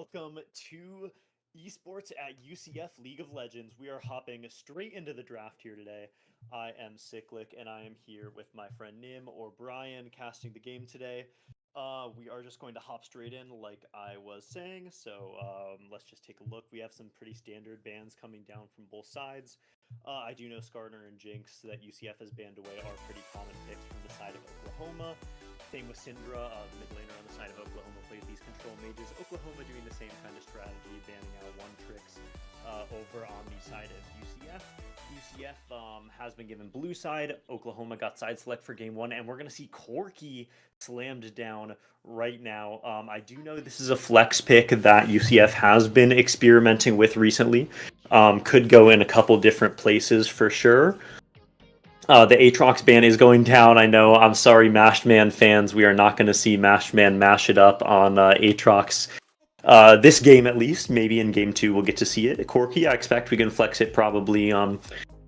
welcome to Esports at UCF League of Legends. We are hopping straight into the draft here today. I am Cyclic, and I am here with my friend Nim or Brian casting the game today. We are just going to hop straight in, like I was saying. Let's just take a look. We have some pretty standard bans coming down from both sides. I do know Skarner and Jinx that UCF has banned away are pretty common picks from the side of Oklahoma. Same with Syndra, the mid laner on the side of Oklahoma plays these control mages. Oklahoma doing the same kind of strategy, banning out one tricks over on the side of UCF. UCF has been given blue side. Oklahoma got side select for game one, and we're going to see Corki slammed down right now. I do know this is a flex pick that UCF has been experimenting with recently. Could go in a couple different places for sure. The Aatrox ban is going down. I know. I'm sorry, Mashed Man fans. We are not going to see Mashed Man mash it up on Aatrox this game at least. Maybe in game two we'll get to see it. Corki, I expect we can flex it probably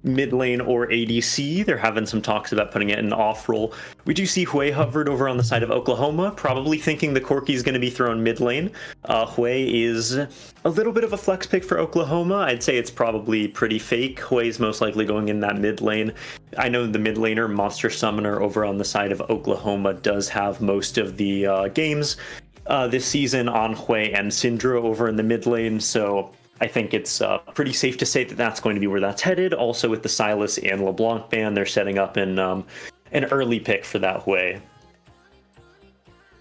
mid lane or ADC. They're having some talks about putting it in off role. We do see Hui hovered over on the side of Oklahoma, probably thinking the Corki is going to be thrown mid lane. Hui is a little bit of a flex pick for Oklahoma. I'd say it's probably pretty fake. Hui is most likely going in that mid lane. I know the mid laner, Monster Summoner, over on the side of Oklahoma does have most of the games this season on Hui and Syndra over in the mid lane, so I think it's pretty safe to say that that's going to be where that's headed. Also with the Silas and LeBlanc ban, they're setting up an early pick for that Hui.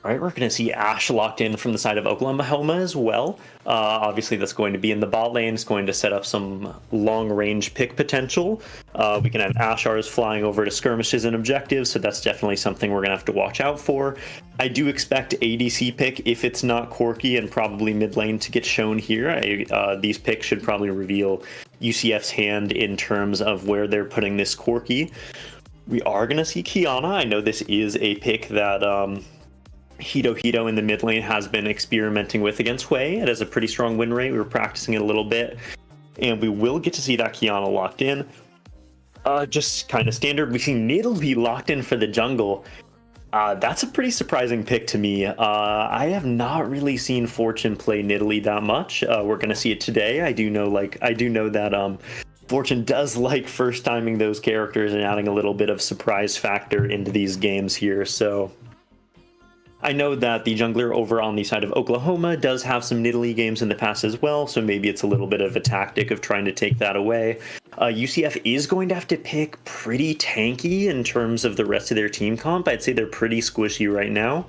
All right, we're going to see Ashe locked in from the side of Oklahoma as well. Obviously, that's going to be in the bot lane. It's going to set up some long-range pick potential. We can have Ashars flying over to skirmishes and objectives, so that's definitely something we're going to have to watch out for. I do expect ADC pick, if it's not Corki, and probably mid lane to get shown here. These picks should probably reveal UCF's hand in terms of where they're putting this Corki. We are going to see Kiana. I know this is a pick that Hito in the mid lane has been experimenting with against Hui. It has a pretty strong win rate. We were practicing it a little bit, and we will get to see that Kiana locked in. Just kind of standard. We see Nidalee locked in for the jungle. That's a pretty surprising pick to me. I have not really seen Fortune play Nidalee that much. We're gonna see it today. I do know that Fortune does like first timing those characters and adding a little bit of surprise factor into these games here. So I know that the jungler over on the side of Oklahoma does have some Nidalee games in the past as well, so maybe it's a little bit of a tactic of trying to take that away. UCF is going to have to pick pretty tanky in terms of the rest of their team comp. I'd say they're pretty squishy right now.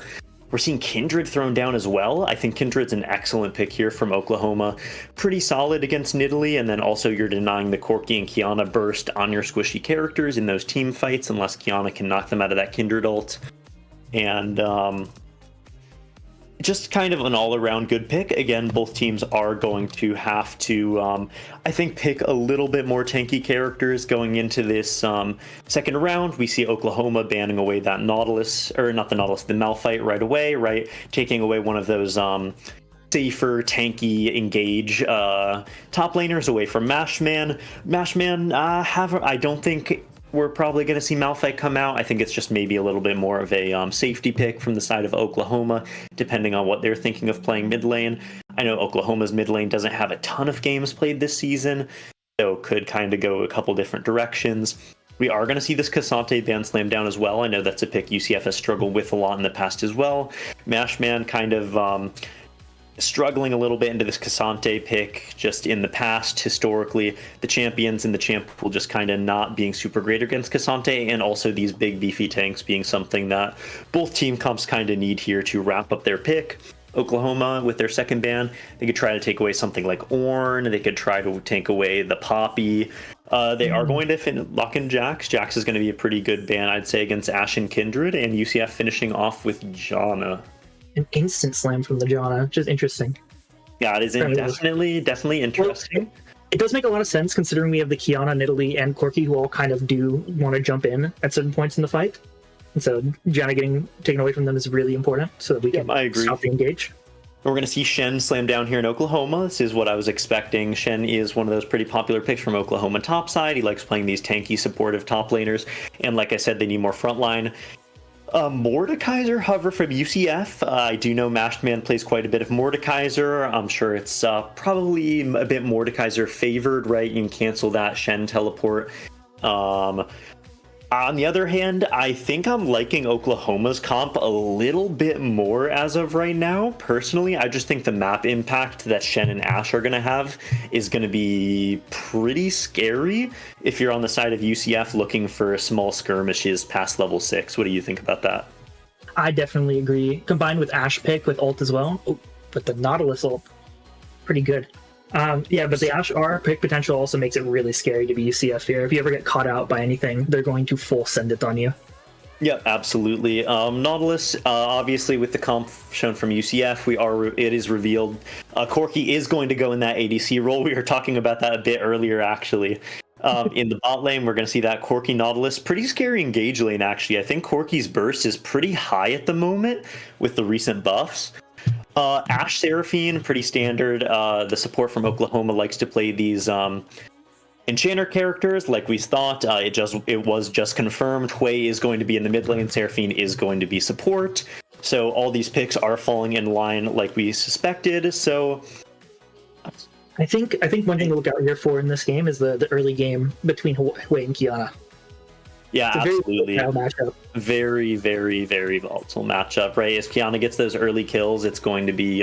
We're seeing Kindred thrown down as well. I think Kindred's an excellent pick here from Oklahoma. Pretty solid against Nidalee, and then also you're denying the Corki and Kiana burst on your squishy characters in those team fights unless Kiana can knock them out of that Kindred ult. And just kind of an all-around good pick. Again, both teams are going to have to, I think, pick a little bit more tanky characters going into this second round. We see Oklahoma banning away that Nautilus, or not the Nautilus, the Malphite right away, right? Taking away one of those safer, tanky, engage top laners away from Mashman. Mashman, I don't think we're probably going to see Malphite come out. I think it's just maybe a little bit more of a safety pick from the side of Oklahoma, depending on what they're thinking of playing mid lane. I know Oklahoma's mid lane doesn't have a ton of games played this season, so could kind of go a couple different directions. We are going to see this Cassante ban slam down as well. I know that's a pick UCF has struggled with a lot in the past as well. Mashman kind of struggling a little bit into this Cassante pick just in the past. Historically, the champions in the champ pool just kind of not being super great against Cassante, and also these big beefy tanks being something that both team comps kind of need here to wrap up their pick. Oklahoma with their second ban, they could try to take away something like Ornn. They could try to take away the Poppy. They are going to lock in Jax. Jax is going to be a pretty good ban, I'd say, against Ashe and Kindred, and UCF finishing off with Janna. An instant slam from the Janna, which is interesting. Yeah, it is definitely interesting. Well, it does make a lot of sense considering we have the Kiana, Nidalee, and Corki who all kind of do want to jump in at certain points in the fight. And so Janna getting taken away from them is really important so that we can stop the engage. We're going to see Shen slam down here in Oklahoma. This is what I was expecting. Shen is one of those pretty popular picks from Oklahoma topside. He likes playing these tanky, supportive top laners. And like I said, they need more frontline. Mordekaiser hover from UCF. I do know Mashed Man plays quite a bit of Mordekaiser. I'm sure it's probably a bit Mordekaiser favored, right? You can cancel that Shen teleport. On the other hand, I think I'm liking Oklahoma's comp a little bit more as of right now. Personally, I just think the map impact that Shen and Ashe are going to have is going to be pretty scary if you're on the side of UCF looking for small skirmishes past level 6. What do you think about that? I definitely agree. Combined with Ashe pick with ult as well. Oh, but the Nautilus ult, pretty good. Yeah, but the Ashe R pick potential also makes it really scary to be UCF here. If you ever get caught out by anything, they're going to full send it on you. Yeah, absolutely. Nautilus, obviously, with the comp shown from UCF, it is revealed Corki is going to go in that ADC role. We were talking about that a bit earlier, actually. In the bot lane, we're going to see that Corki Nautilus. Pretty scary engage lane, actually. I think Corki's burst is pretty high at the moment with the recent buffs. Ashe Seraphine, pretty standard. The support from Oklahoma likes to play these enchanter characters, like we thought. It was just confirmed. Hui is going to be in the mid lane. Seraphine is going to be support. So all these picks are falling in line like we suspected. So I think one thing to look out here for in this game is the early game between Hui and Qiyana. Yeah, absolutely. Very, very, very volatile matchup, right? If Qiyana gets those early kills, it's going to be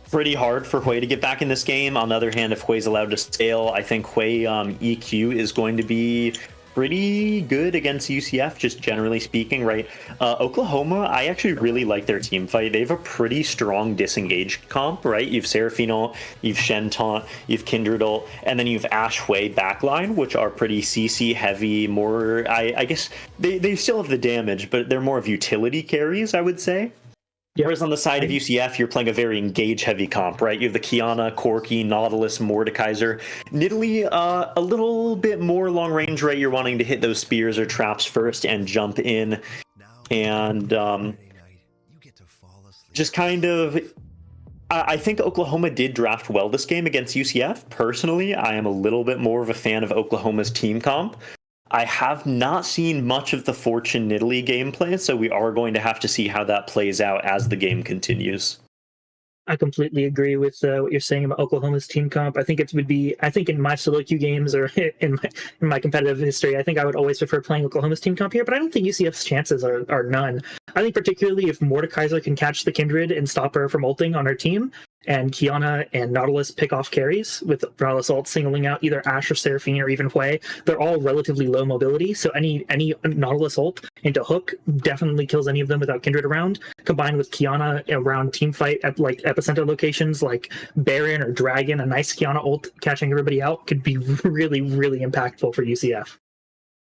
pretty hard for Hui to get back in this game. On the other hand, if Hui's allowed to scale, I think Hui EQ is going to be pretty good against UCF, just generally speaking, right? Oklahoma, I actually really like their team fight. They have a pretty strong disengaged comp, right? You've Seraphine ult, you've Shen taunt, you've Kindred ult, and then you've Ashe Hui backline, which are pretty CC heavy, more, I guess, they still have the damage, but they're more of utility carries, I would say. Yep. Whereas on the side of UCF, you're playing a very engage-heavy comp, right? You have the Qiyana, Corki, Nautilus, Mordekaiser. Nidalee, a little bit more long-range, right? You're wanting to hit those spears or traps first and jump in. And just kind of... I think Oklahoma did draft well this game against UCF. Personally, I am a little bit more of a fan of Oklahoma's team comp. I have not seen much of the Fortune Nidalee gameplay, so we are going to have to see how that plays out as the game continues. I completely agree with what you're saying about Oklahoma's team comp. I think I think in my solo queue games or in my competitive history, I think I would always prefer playing Oklahoma's team comp here, but I don't think UCF's chances are none. I think particularly if Mordekaiser can catch the Kindred and stop her from ulting on her team, and Qiyana and Nautilus pick off carries with Nautilus ult singling out either Ashe or Seraphine or even Hui. They're all relatively low mobility, so any Nautilus ult into hook definitely kills any of them without Kindred around. Combined with Qiyana around team fight at like epicenter locations like Baron or Dragon, a nice Qiyana ult catching everybody out could be really, really impactful for UCF.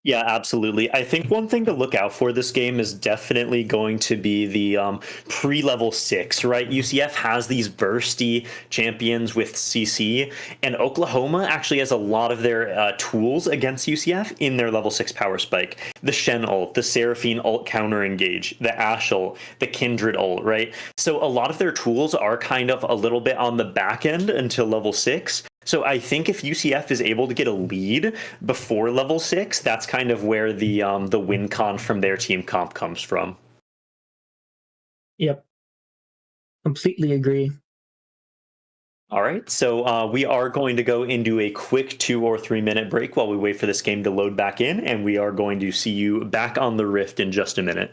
Yeah, absolutely. I think one thing to look out for this game is definitely going to be the pre-level 6, right? UCF has these bursty champions with CC, and Oklahoma actually has a lot of their tools against UCF in their level 6 power spike. The Shen ult, the Seraphine ult counter engage, the Ashe ult, the Kindred ult, right? So a lot of their tools are kind of a little bit on the back end until level 6. So I think if UCF is able to get a lead before level 6, that's kind of where the win con from their team comp comes from. Yep. Completely agree. All right, so we are going to go into a quick 2 or 3 minute break while we wait for this game to load back in, and we are going to see you back on the Rift in just a minute.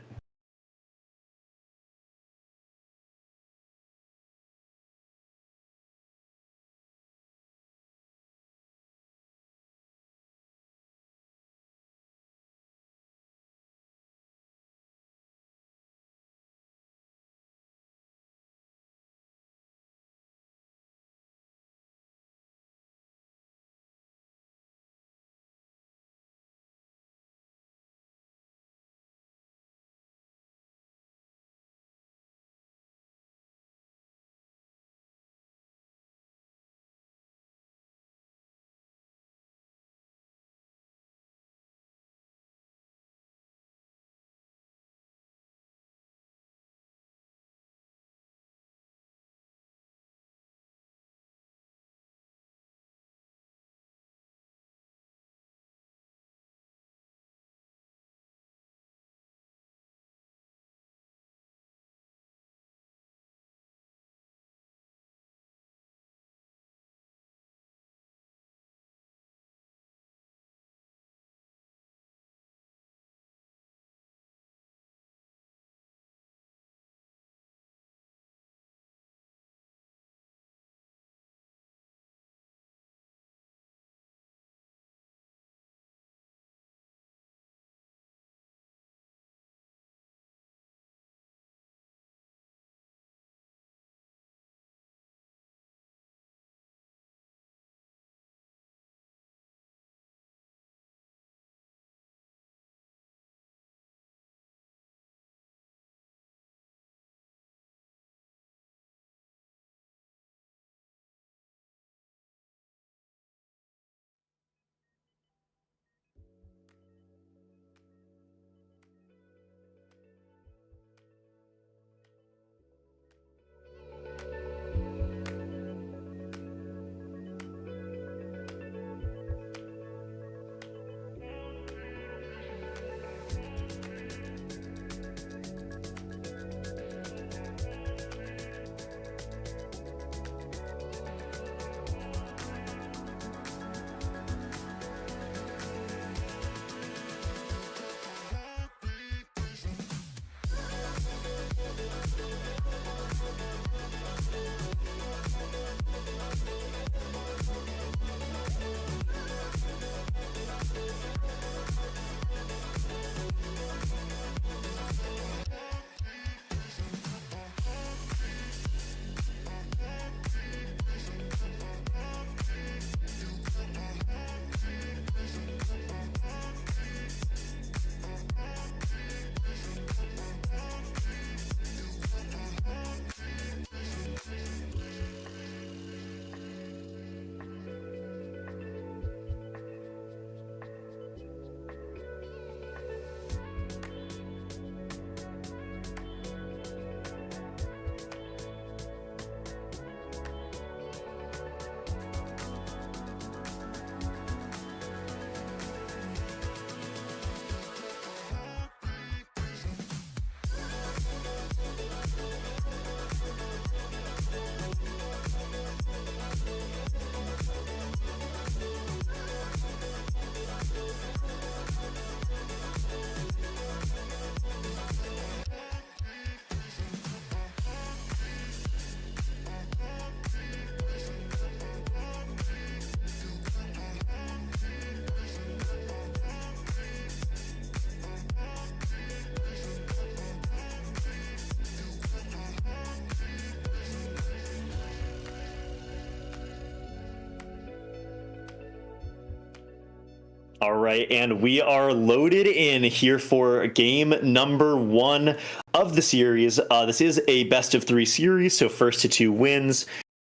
All right, and we are loaded in here for game number 1 of the series. This is a best of 3 series, so first to 2 wins.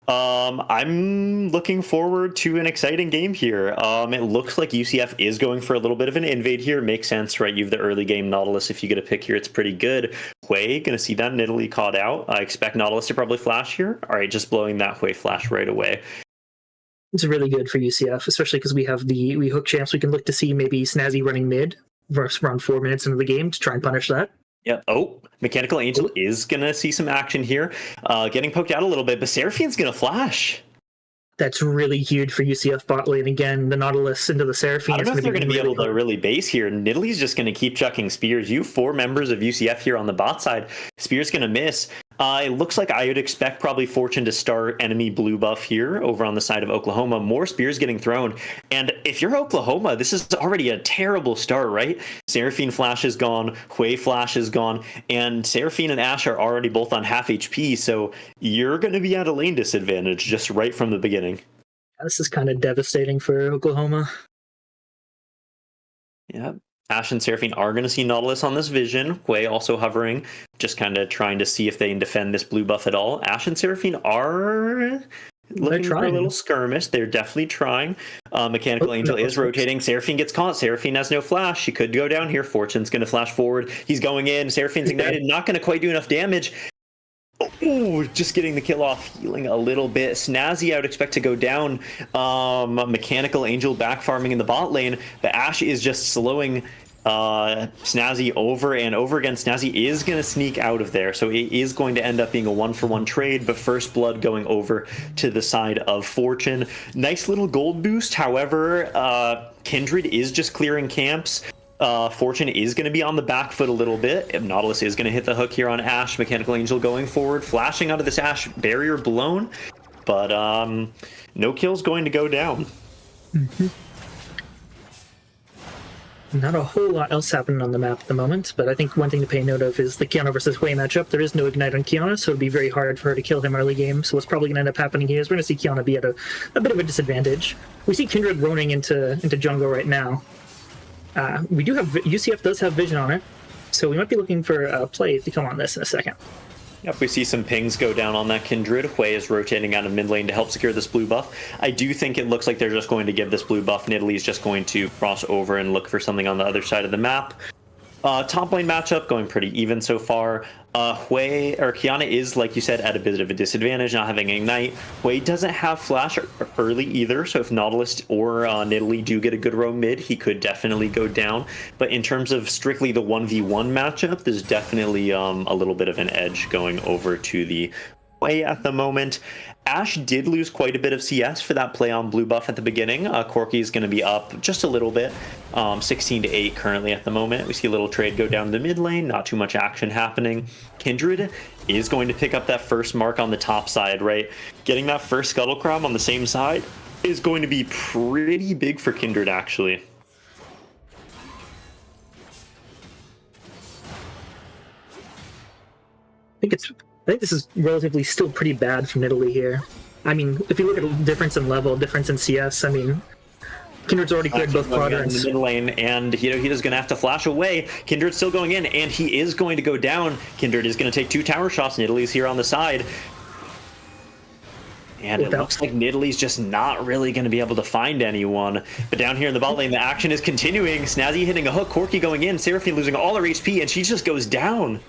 I'm looking forward to an exciting game here. It looks like UCF is going for a little bit of an invade here. Makes sense, right? You have the early game Nautilus. If you get a pick here, it's pretty good. Hui, gonna see that Nidalee caught out. I expect Nautilus to probably flash here. All right, just blowing that Hui flash right away. It's really good for UCF, especially because we hook champs. We can look to see maybe Snazzy running mid around 4 minutes into the game to try and punish that. Yep. Oh, Mechanical Angel is going to see some action here. Getting poked out a little bit, but Seraphine's going to flash. That's really huge for UCF bot lane. Again, the Nautilus into the Seraphine. I don't know if they're going to be able to really base here. Nidalee's just going to keep chucking spears. You 4 members of UCF here on the bot side. Spear's going to miss. It looks like I would expect probably Fortune to start enemy blue buff here over on the side of Oklahoma. More spears getting thrown. And if you're Oklahoma, this is already a terrible start, right? Seraphine flash is gone. Hui flash is gone. And Seraphine and Ashe are already both on half HP. So you're going to be at a lane disadvantage just right from the beginning. This is kind of devastating for Oklahoma. Yeah. Ashe and Seraphine are going to see Nautilus on this vision. Hui also hovering, just kind of trying to see if they can defend this blue buff at all. Ashe and Seraphine are looking for a little skirmish. They're definitely trying. Mechanical Angel is rotating. Seraphine gets caught. Seraphine has no flash. She could go down here. Fortune's going to flash forward. He's going in. Seraphine's ignited. Not going to quite do enough damage. Oh, just getting the kill off, healing a little bit. Snazzy, I would expect to go down. Mechanical Angel back farming in the bot lane. The Ashe is just slowing Snazzy over and over again. Snazzy is going to sneak out of there, so it is going to end up being a 1-for-1 trade, but first blood going over to the side of Fortune. Nice little gold boost. However, Kindred is just clearing camps. Fortune is going to be on the back foot a little bit. Nautilus is going to hit the hook here on Ashe. Mechanical Angel going forward, flashing out of this Ashe, barrier blown, but no kills going to go down. Mm-hmm. Not a whole lot else happening on the map at the moment, but I think one thing to pay note of is the Qiyana versus Hui matchup. There is no Ignite on Qiyana, so it'd be very hard for her to kill him early game. So what's probably going to end up happening here is we're going to see Qiyana be at a bit of a disadvantage. We see Kindred roaming into jungle right now. We do have UCF does have vision on it, so we might be looking for a play to come on this in a second. Yep, we see some pings go down on that Kindred. Hui is rotating out of mid lane to help secure this blue buff. I do think it looks like they're just going to give this blue buff. Nidalee is just going to cross over and look for something on the other side of the map. Top lane matchup going pretty even so far. Qiyana is, like you said, at a bit of a disadvantage, not having Ignite. Hui doesn't have Flash early either, so if Nautilus or Nidalee do get a good row mid, he could definitely go down. But in terms of strictly the 1v1 matchup, there's definitely a little bit of an edge going over to the Hui at the moment. Ashe did lose quite a bit of CS for that play on blue buff at the beginning. Corki is going to be up just a little bit, 16-8 currently at the moment. We see a little trade go down the mid lane, not too much action happening. Kindred is going to pick up that first mark on the top side, right? Getting that first Scuttlecrom on the same side is going to be pretty big for Kindred, actually. I think this is relatively still pretty bad from Nidalee here. I mean, if you look at the difference in level, difference in CS, I mean, Kindred's already cleared both quadrants. In the mid lane, and Hido's going to have to flash away. Kindred's still going in, and he is going to go down. Kindred is going to take 2 tower shots. Nidalee's here on the side. And it looks like Nidalee's just not really going to be able to find anyone. But down here in the bot lane, the action is continuing. Snazzy hitting a hook, Corki going in, Seraphine losing all her HP, and she just goes down.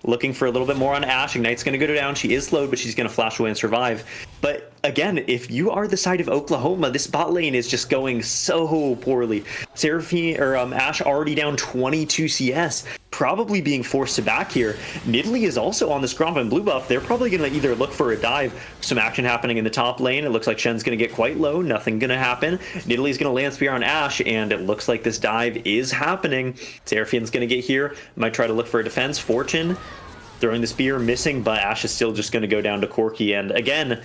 Looking for a little bit more on Ashe. Ignite's going to go down. She is slowed, but she's going to flash away and survive. But again, if you are the side of Oklahoma, this bot lane is just going so poorly. Seraphine or Ashe already down 22 CS, probably being forced to back here. Nidalee is also on this Gromp and blue buff. They're probably going to either look for a dive. Some action happening in the top lane. It looks like Shen's going to get quite low. Nothing going to happen. Nidalee's going to land spear on Ashe, and it looks like this dive is happening. Seraphine's going to get here. Might try to look for a defense. Fortune throwing the spear, missing, but Ashe is still just going to go down to Corki. And again,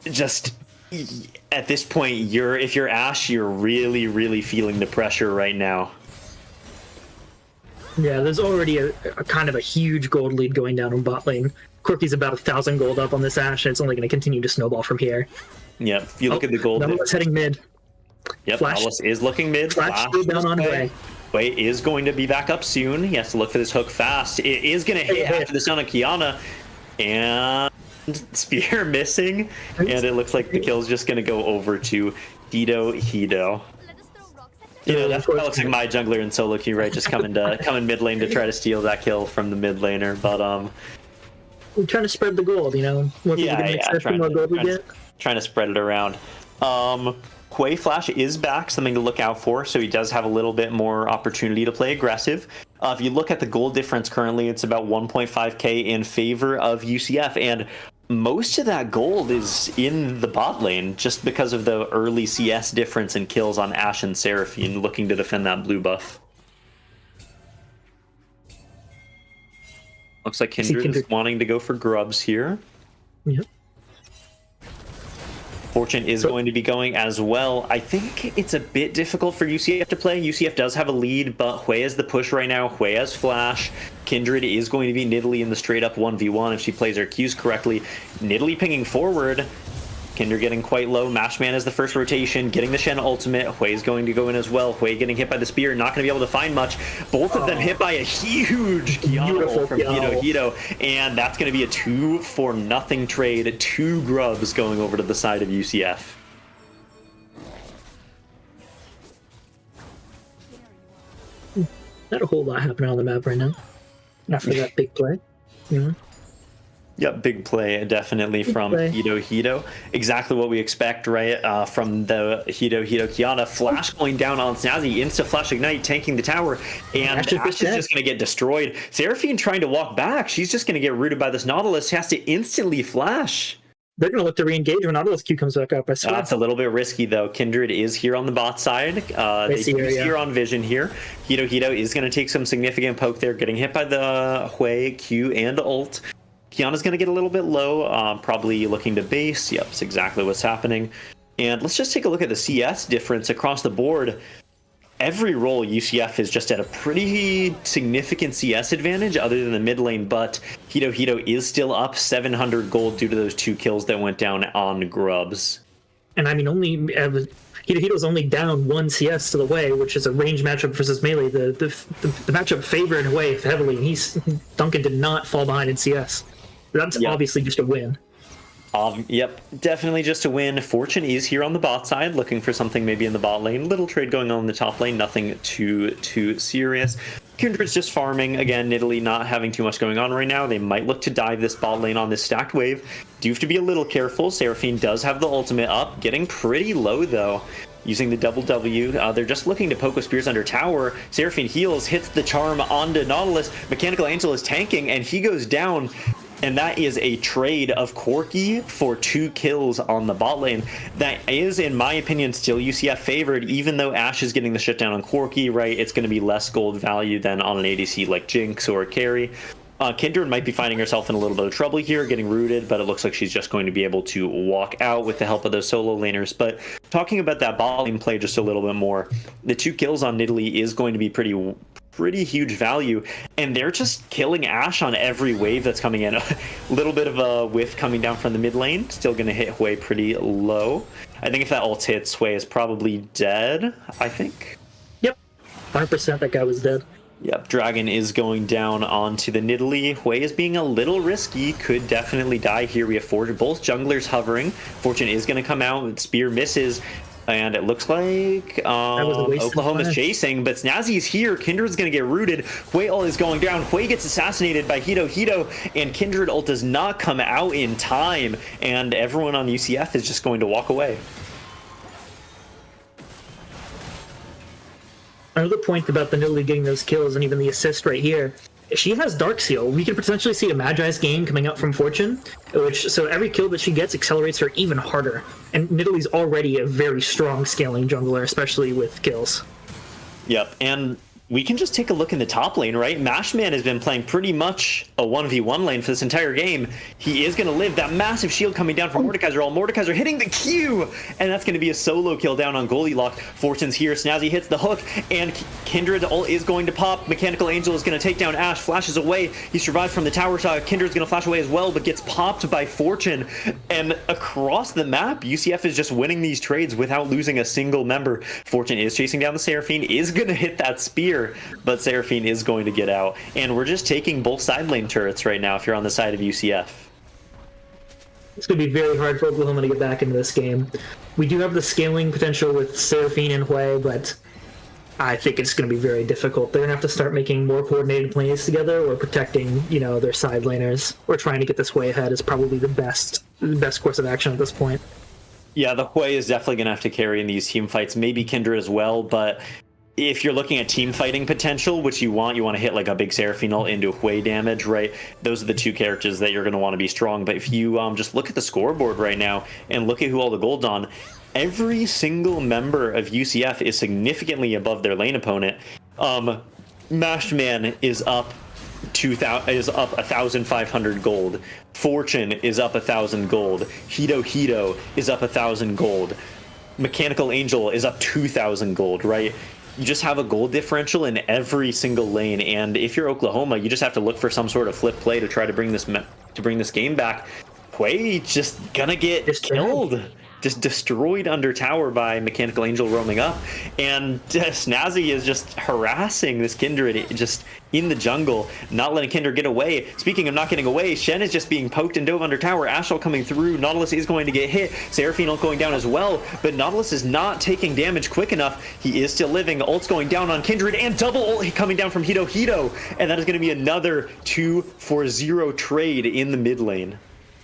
just at this point, if you're Ashe, you're really, really feeling the pressure right now. Yeah, there's already a kind of a huge gold lead going down in bot lane. Corki's about 1,000 gold up on this Ashe, and it's only going to continue to snowball from here. Yeah, if you look at the gold. Nautilus heading mid. Yep, Flash, Nautilus is looking mid. Flash down on Hwei. Hwei is going to be back up soon. He has to look for this hook fast. It is going to hit after the sound of Kiana. And spear missing. And it looks like the kill is just going to go over to Hido. You know, that looks like my jungler in solo queue, right? Just coming mid lane to try to steal that kill from the mid laner. But we're trying to spread the gold, you know. More trying to spread it around. Hwei Flash is back, something to look out for, so he does have a little bit more opportunity to play aggressive. If you look at the gold difference currently, it's about 1.5k in favor of UCF, and most of that gold is in the bot lane just because of the early CS difference in kills on Ashe and Seraphine looking to defend that blue buff. Looks like Kindred is wanting to go for grubs here. Yep. Fortune is going to be going as well. I think it's a bit difficult for UCF to play. UCF does have a lead, but Hwei has the push right now. Hwei has Flash. Kindred is going to be Nidalee in the straight-up 1v1 if she plays her Qs correctly. Nidalee pinging forward. Kindred getting quite low. Mashman is the first rotation, getting the Shen ultimate. Hwei is going to go in as well. Hwei getting hit by the spear, not going to be able to find much. Both of them hit by a huge Kiana from Hido, and that's going to be a 2-for-0 trade. 2 grubs going over to the side of UCF. Not a whole lot happening on the map right now. After that big play. Yep, big play definitely from Hido. Exactly what we expect, right? From the Hido Kiana. Flash going down on Snazzy, insta flash ignite, tanking the tower, and Ashe is just going to get destroyed. Seraphine trying to walk back. She's just going to get rooted by this Nautilus. Has to instantly flash. They're going to look to re-engage when Nautilus Q comes back up. I swear. It's a little bit risky, though. Kindred is here on the bot side. They do here on Vision here. Hido is going to take some significant poke there, getting hit by the Hwei, Q, and ult. Kiana's going to get a little bit low, probably looking to base. Yep, that's exactly what's happening. And let's just take a look at the CS difference across the board. Every role, UCF is just at a pretty significant CS advantage other than the mid lane, but Hido is still up 700 gold due to those 2 kills that went down on grubs. And I mean, Hido's only down 1 CS to the Hwei, which is a range matchup versus melee. The matchup favored Hwei heavily, and Duncan did not fall behind in CS. That's obviously just a win. Yep, definitely just a win. Fortune is here on the bot side, looking for something maybe in the bot lane. Little trade going on in the top lane, nothing too serious. Kindred's just farming. Again, Nidalee not having too much going on right now. They might look to dive this bot lane on this stacked wave. Do have to be a little careful. Seraphine does have the ultimate up, getting pretty low though. Using the double W, they're just looking to poke with spears under tower. Seraphine heals, hits the charm onto Nautilus. Mechanical Angel is tanking, and he goes down. And that is a trade of Corki for 2 kills on the bot lane. That is, in my opinion, still UCF favored, even though Ashe is getting the shutdown on Corki, right? It's going to be less gold value than on an ADC like Jinx or Carry. Kindred might be finding herself in a little bit of trouble here, getting rooted, but it looks like she's just going to be able to walk out with the help of those solo laners. But talking about that bot lane play just a little bit more, the 2 kills on Nidalee is going to be pretty huge value, and they're just killing Ashe on every wave that's coming in. A little bit of a whiff coming down from the mid lane, still going to hit Hwei pretty low. I think if that ult hits, Hwei is probably dead, I think. Yep, 100% that guy was dead. Yep, Dragon is going down onto the Nidalee. Hwei is being a little risky, could definitely die here. We have both junglers hovering. Fortune is going to come out, Spear misses, and it looks like Oklahoma's chasing, but Snazzy's here. Kindred's going to get rooted. Hwei ult is going down. Hwei gets assassinated by Hido, and Kindred ult does not come out in time, and everyone on UCF is just going to walk away. Another point about the Nidalee getting those kills and even the assist right here, she has Dark Seal. We can potentially see a Magi's gain coming out from Fortune, so every kill that she gets accelerates her even harder. And Nidalee's already a very strong scaling jungler, especially with kills. Yep, and we can just take a look in the top lane, right? Mashman has been playing pretty much a 1v1 lane for this entire game. He is going to live. That massive shield coming down from Mordekaiser. All Mordekaiser hitting the Q, and that's going to be a solo kill down on Goldilocks. Fortune's here. Snazzy hits the hook, and Kindred ult is going to pop. Mechanical Angel is going to take down Ashe, flashes away. He survives from the tower shot. Kindred's going to flash away as well, but gets popped by Fortune. And across the map, UCF is just winning these trades without losing a single member. Fortune is chasing down the Seraphine, is going to hit that spear, but Seraphine is going to get out. And we're just taking both side lane turrets right now if you're on the side of UCF. It's going to be very hard for Oklahoma to get back into this game. We do have the scaling potential with Seraphine and Hui, but I think it's going to be very difficult. They're going to have to start making more coordinated plays together, or protecting, their side laners, or trying to get this Hui ahead is probably the best course of action at this point. Yeah, the Hui is definitely going to have to carry in these team fights, maybe Kindred as well, but if you're looking at team fighting potential, which you want to hit like a big Seraphine ult into Hui damage, right? Those are the two characters that you're going to want to be strong. But if you just look at the scoreboard right now and look at who all the gold's on, every single member of UCF is significantly above their lane opponent. Mashman is up 1,500 gold. Fortune is up 1,000 gold. Hito is up 1,000 gold. Mechanical Angel is up 2,000 gold, right? You just have a gold differential in every single lane, and if you're Oklahoma, you just have to look for some sort of flip play to try to bring this game back. Hui just gonna get killed, just destroyed under tower by Mechanical Angel roaming up, and Snazzy is just harassing this Kindred just in the jungle, not letting Kindred get away. Speaking of not getting away, Shen is just being poked and dove under tower. Ashe coming through. Nautilus is going to get hit. Seraphine ult going down as well, but Nautilus is not taking damage quick enough. He is still living. Ult's going down on Kindred, and double ult coming down from Hito, and that is going to be another 2-for-0 trade in the mid lane.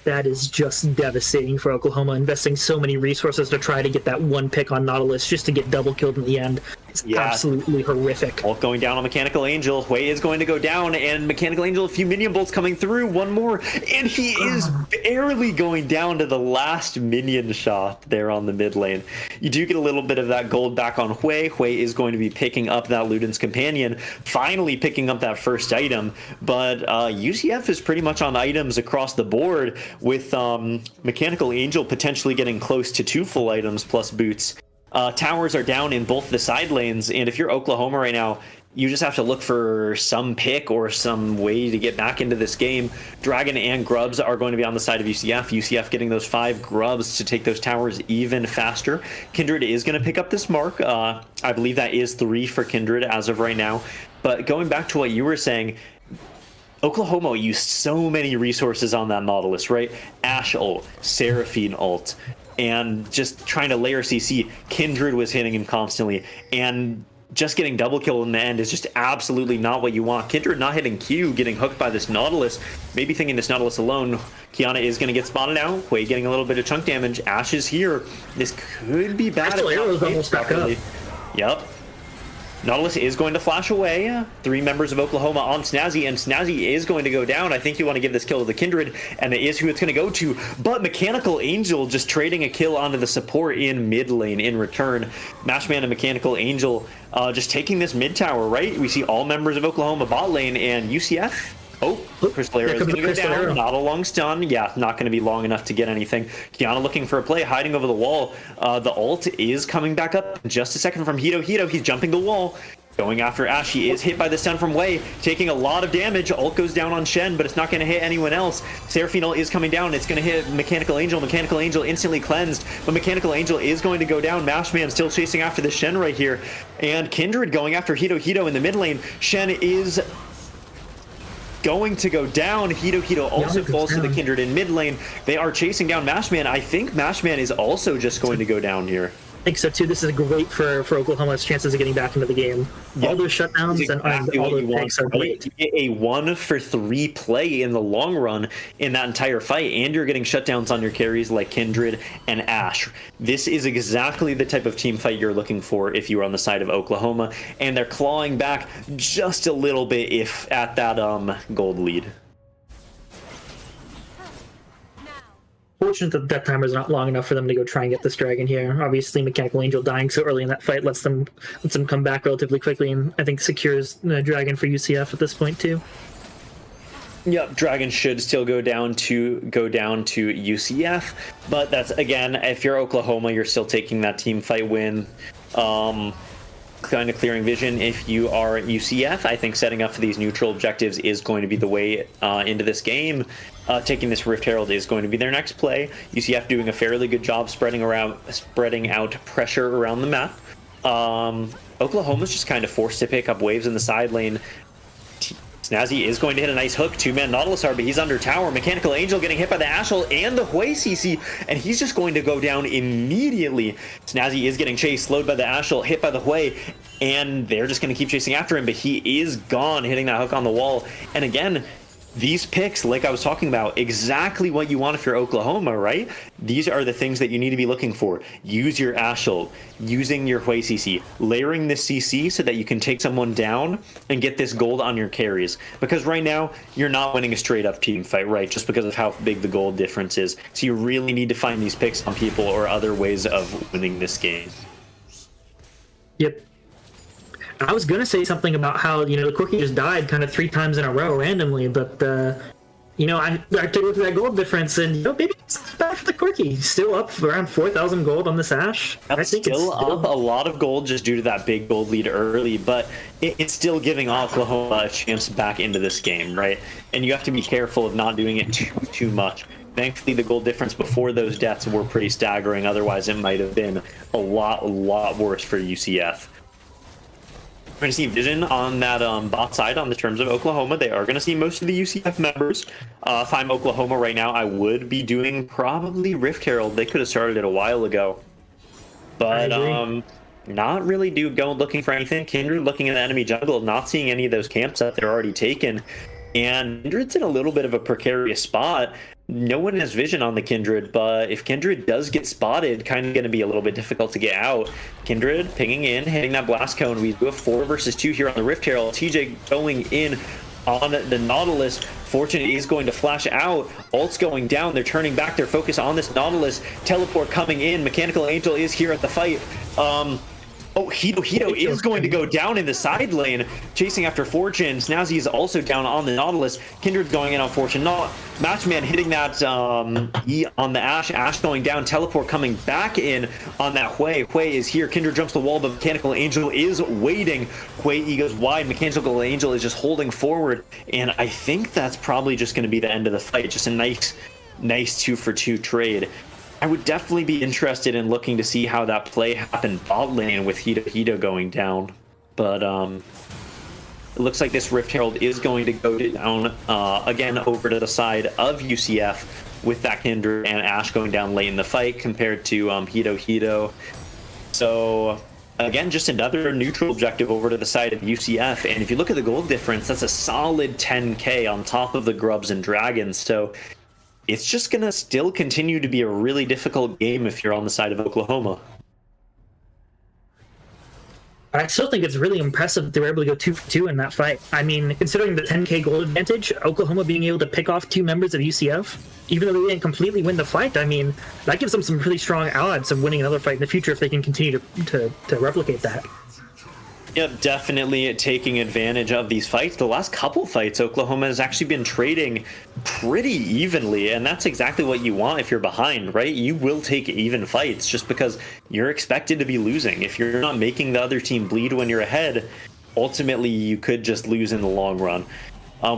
That is just devastating for Oklahoma, investing so many resources to try to get that one pick on Nautilus just to get double killed in the end. It's absolutely horrific. Ult going down on Mechanical Angel. Hui is going to go down, and Mechanical Angel, a few minion bolts coming through. One more, and he is barely going down to the last minion shot there on the mid lane. You do get a little bit of that gold back on Hui. Hui is going to be picking up that Luden's Companion, finally picking up that first item, but UCF is pretty much on items across the board, with Mechanical Angel potentially getting close to 2 full items plus boots. Towers are down in both the side lanes, and if you're Oklahoma right now, you just have to look for some pick or some way to get back into this game. Dragon and Grubs are going to be on the side of UCF. UCF getting those 5 Grubs to take those towers even faster. Kindred is going to pick up this mark. I believe that is 3 for Kindred as of right now. But going back to what you were saying, Oklahoma used so many resources on that Nautilus, right? Ashe ult, Seraphine ult, and just trying to layer CC. Kindred was hitting him constantly, and just getting double kill in the end is just absolutely not what you want. Kindred not hitting Q, getting hooked by this Nautilus, maybe thinking this Nautilus alone. Kiana is going to get spotted out. Hui getting a little bit of chunk damage. Ashe is here. This could be bad. Actually, Arrow's almost back up. Yep. Nautilus is going to flash away. 3 members of Oklahoma on Snazzy, and Snazzy is going to go down. I think you want to give this kill to the Kindred, and it is who it's going to go to. But Mechanical Angel just trading a kill onto the support in mid lane in return. Mashman and Mechanical Angel just taking this mid tower, right? We see all members of Oklahoma bot lane, and UCF. Oh, Crystal Arrow is going to go down. Arrow. Not a long stun. Yeah, not going to be long enough to get anything. Kiana looking for a play, hiding over the wall. The ult is coming back up in just a second from Hito. He's jumping the wall. Going after Ashe. He is hit by the stun from Hui, taking a lot of damage. Ult goes down on Shen, but it's not going to hit anyone else. Seraphine ult is coming down. It's going to hit Mechanical Angel. Mechanical Angel instantly cleansed, but Mechanical Angel is going to go down. Mashman still chasing after the Shen right here. And Kindred going after Hito in the mid lane. Shen is going to go down. Hito also falls to the Kindred in mid lane. They are chasing down Mashman. I think Mashman is also just going to go down here. I think so too. This is great for Oklahoma's chances of getting back into the game. Yep. All those shutdowns exactly and all those picks are great. You get a 1-for-3 play in the long run in that entire fight, and you're getting shutdowns on your carries like Kindred and Ashe. This is exactly the type of team fight you're looking for if you are on the side of Oklahoma, and they're clawing back just a little bit if at that gold lead. unfortunate that the death timer is not long enough for them to go try and get this dragon here. Obviously, Mechanical Angel dying so early in that fight lets them come back relatively quickly, and I think secures the dragon for UCF at this point too. Yep, dragon should still go down to UCF, but that's, again, if you're Oklahoma, you're still taking that team fight win. Kind of clearing vision. If you are UCF, I think setting up for these neutral objectives is going to be the way into this game. Taking this Rift Herald is going to be their next play. UCF doing a fairly good job spreading out pressure around the map. Oklahoma's just kind of forced to pick up waves in the side lane. Snazzy is going to hit a nice hook. Two-man Nautilus are, but he's under tower. Mechanical Angel getting hit by the Ashel and the Hui CC, and he's just going to go down immediately. Snazzy is getting chased, slowed by the Ashel, hit by the Hui, and they're just going to keep chasing after him, but he is gone, hitting that hook on the wall. And again, these picks, like I was talking about, exactly what you want if you're Oklahoma, right? These are the things that you need to be looking for. Use your Ashel, using your Hui CC, layering this CC so that you can take someone down and get this gold on your carries. Because right now, you're not winning a straight-up team fight, right? Just because of how big the gold difference is. So you really need to find these picks on people or other ways of winning this game. Yep. I was going to say something about how, the Corki just died kind of 3 times in a row randomly, but, I took a look at that gold difference, and, maybe it's bad for the Corki. Still up around 4,000 gold on this Ash. I think still up a lot of gold just due to that big gold lead early, but it's still giving Oklahoma a chance back into this game, right? And you have to be careful of not doing it too much. Thankfully, the gold difference before those deaths were pretty staggering. Otherwise, it might have been a lot worse for UCF. We're going to see vision on that bot side on the terms of Oklahoma. They are going to see most of the UCF members. If I'm Oklahoma right now, I would be doing probably Rift Herald. They could have started it a while ago. But not really going looking for anything. Kindred looking at the enemy jungle, not seeing any of those camps that they're already taken. And Kindred's in a little bit of a precarious spot. No one has vision on the Kindred, but if Kindred does get spotted, kind of going to be a little bit difficult to get out. Kindred pinging in, hitting that blast cone. We do a 4 versus 2 here on the Rift Herald. TJ going in on the Nautilus. Fortune is going to flash out. Ult's going down. They're turning back their focus on this Nautilus. Teleport coming in. Mechanical Angel is here at the fight. Hito is going to go down in the side lane, chasing after Fortune. Snazzy is also down on the Nautilus. Kindred's going in on Fortune. Matchman hitting that E on the Ash. Ash going down. Teleport coming back in on that Hui. Hui is here. Kindred jumps the wall, but Mechanical Angel is waiting. Hui E goes wide. Mechanical Angel is just holding forward, and I think that's probably just going to be the end of the fight. Just a nice 2-for-2 trade. I would definitely be interested in looking to see how that play happened bot lane with Hito going down. But it looks like this Rift Herald is going to go down again over to the side of UCF with that Kindred and Ash going down late in the fight compared to Hito. So again, just another neutral objective over to the side of UCF. And if you look at the gold difference, that's a solid 10k on top of the Grubs and Dragons. So it's just going to still continue to be a really difficult game if you're on the side of Oklahoma. I still think it's really impressive that they were able to go 2-for-2 in that fight. I mean, considering the 10k gold advantage, Oklahoma being able to pick off 2 members of UCF, even though they didn't completely win the fight, I mean, that gives them some really strong odds of winning another fight in the future if they can continue to replicate that. Yep, definitely taking advantage of these fights. The last couple fights, Oklahoma has actually been trading pretty evenly, and that's exactly what you want if you're behind, right? You will take even fights just because you're expected to be losing. If you're not making the other team bleed when you're ahead, ultimately you could just lose in the long run.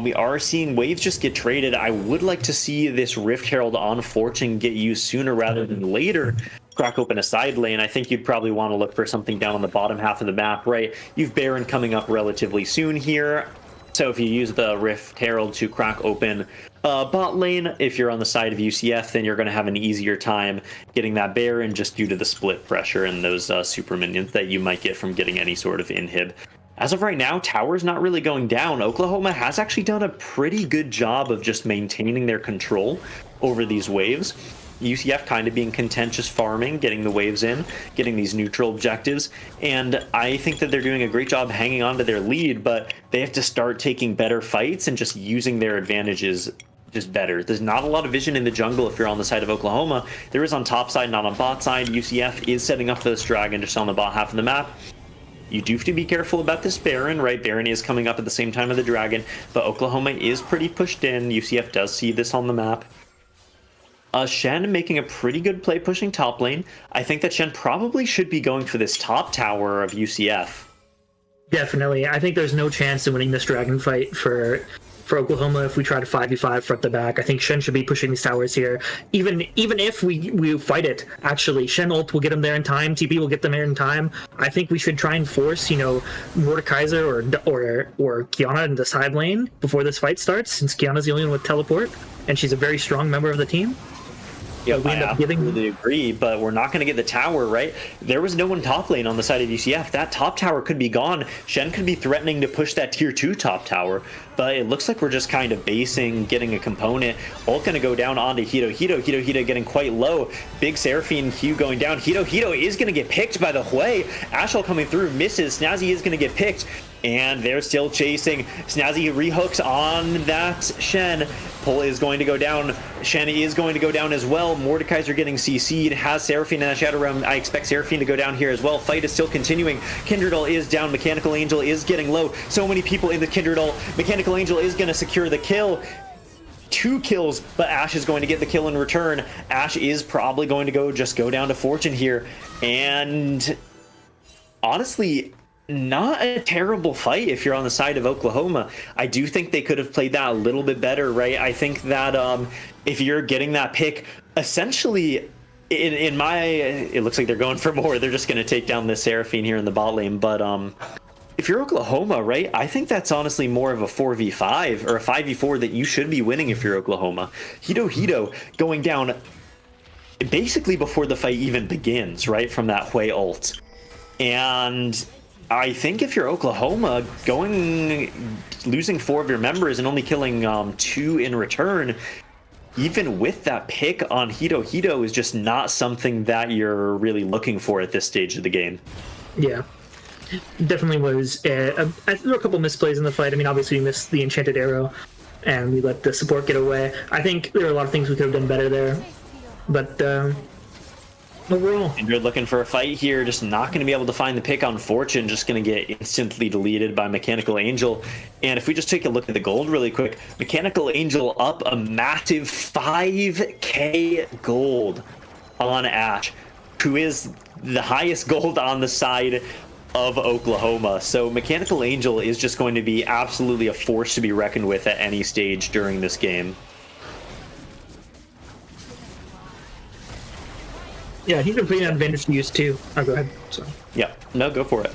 We are seeing waves just get traded. I would like to see this Rift Herald on Fortune get used sooner rather than later. Crack open a side lane. I think you'd probably want to look for something down on the bottom half of the map, right? You've Baron coming up relatively soon here. So if you use the Rift Herald to crack open bot lane, if you're on the side of UCF, then you're going to have an easier time getting that Baron just due to the split pressure and those super minions that you might get from getting any sort of inhib. As of right now, tower's not really going down. Oklahoma has actually done a pretty good job of just maintaining their control over these waves. UCF kind of being contentious farming, getting the waves in, getting these neutral objectives, and I think that they're doing a great job hanging on to their lead, but they have to start taking better fights and just using their advantages just better. There's not a lot of vision in the jungle if you're on the side of Oklahoma. There is on top side, not on bot side. UCF is setting up for this dragon just on the bot half of the map. You do have to be careful about this Baron, right? Baron is coming up at the same time of the dragon, but Oklahoma is pretty pushed in. UCF does see this on the map. Shen making a pretty good play pushing top lane. I think that Shen probably should be going for this top tower of UCF. Definitely. I think there's no chance in winning this dragon fight for Oklahoma if we try to 5v5 front to back. I think Shen should be pushing these towers here. Even if we fight it, actually, Shen ult will get him there in time, TP will get them there in time. I think we should try and force, Mordekaiser or Kiana in the side lane before this fight starts, since Kiana's the only one with teleport, and she's a very strong member of the team. Yeah, I absolutely agree, but we're not going to get the tower, right? There was no one top lane on the side of UCF. That top tower could be gone. Shen could be threatening to push that tier 2 top tower, but it looks like we're just kind of basing, getting a component. Ult going to go down onto Hito. Hito getting quite low. Big Seraphine Q going down. Hito is going to get picked by the Hui. Ashel coming through, misses. Snazzy is going to get picked, and they're still chasing. Snazzy rehooks on that Shen. Pull is going to go down. Shen is going to go down as well. Mordekaiser getting CC'd. Has Seraphine in that Shadow Realm. I expect Seraphine to go down here as well. Fight is still continuing. Kindred ult is down. Mechanical Angel is getting low. So many people in the Kindred ult. Mechanical Angel is going to secure the kill. 2 kills, but Ashe is going to get the kill in return. Ashe is probably going to go down to Fortune here. And honestly, not a terrible fight if you're on the side of Oklahoma. I do think they could have played that a little bit better, right? I think that if you're getting that pick, essentially, it looks like they're going for more. They're just going to take down this Seraphine here in the bot lane. But if you're Oklahoma, right, I think that's honestly more of a 4v5 or a 5v4 that you should be winning if you're Oklahoma. Hito going down basically before the fight even begins, right, from that Hui ult. And I think if you're Oklahoma, losing 4 of your members and only killing 2 in return, even with that pick on Hito is just not something that you're really looking for at this stage of the game. Yeah, definitely was. There were a couple misplays in the fight. I mean, obviously we missed the enchanted arrow, and we let the support get away. I think there are a lot of things we could have done better there, but overall, Kindred looking for a fight here, just not going to be able to find the pick on Fortune, just going to get instantly deleted by Mechanical Angel. And if we just take a look at the gold really quick, Mechanical Angel up a massive 5k gold on Ashe, who is the highest gold on the side of Oklahoma. So Mechanical Angel is just going to be absolutely a force to be reckoned with at any stage during this game. Yeah, he's been putting an advantage to use too. Oh, go ahead. Sorry. Yeah, no, go for it.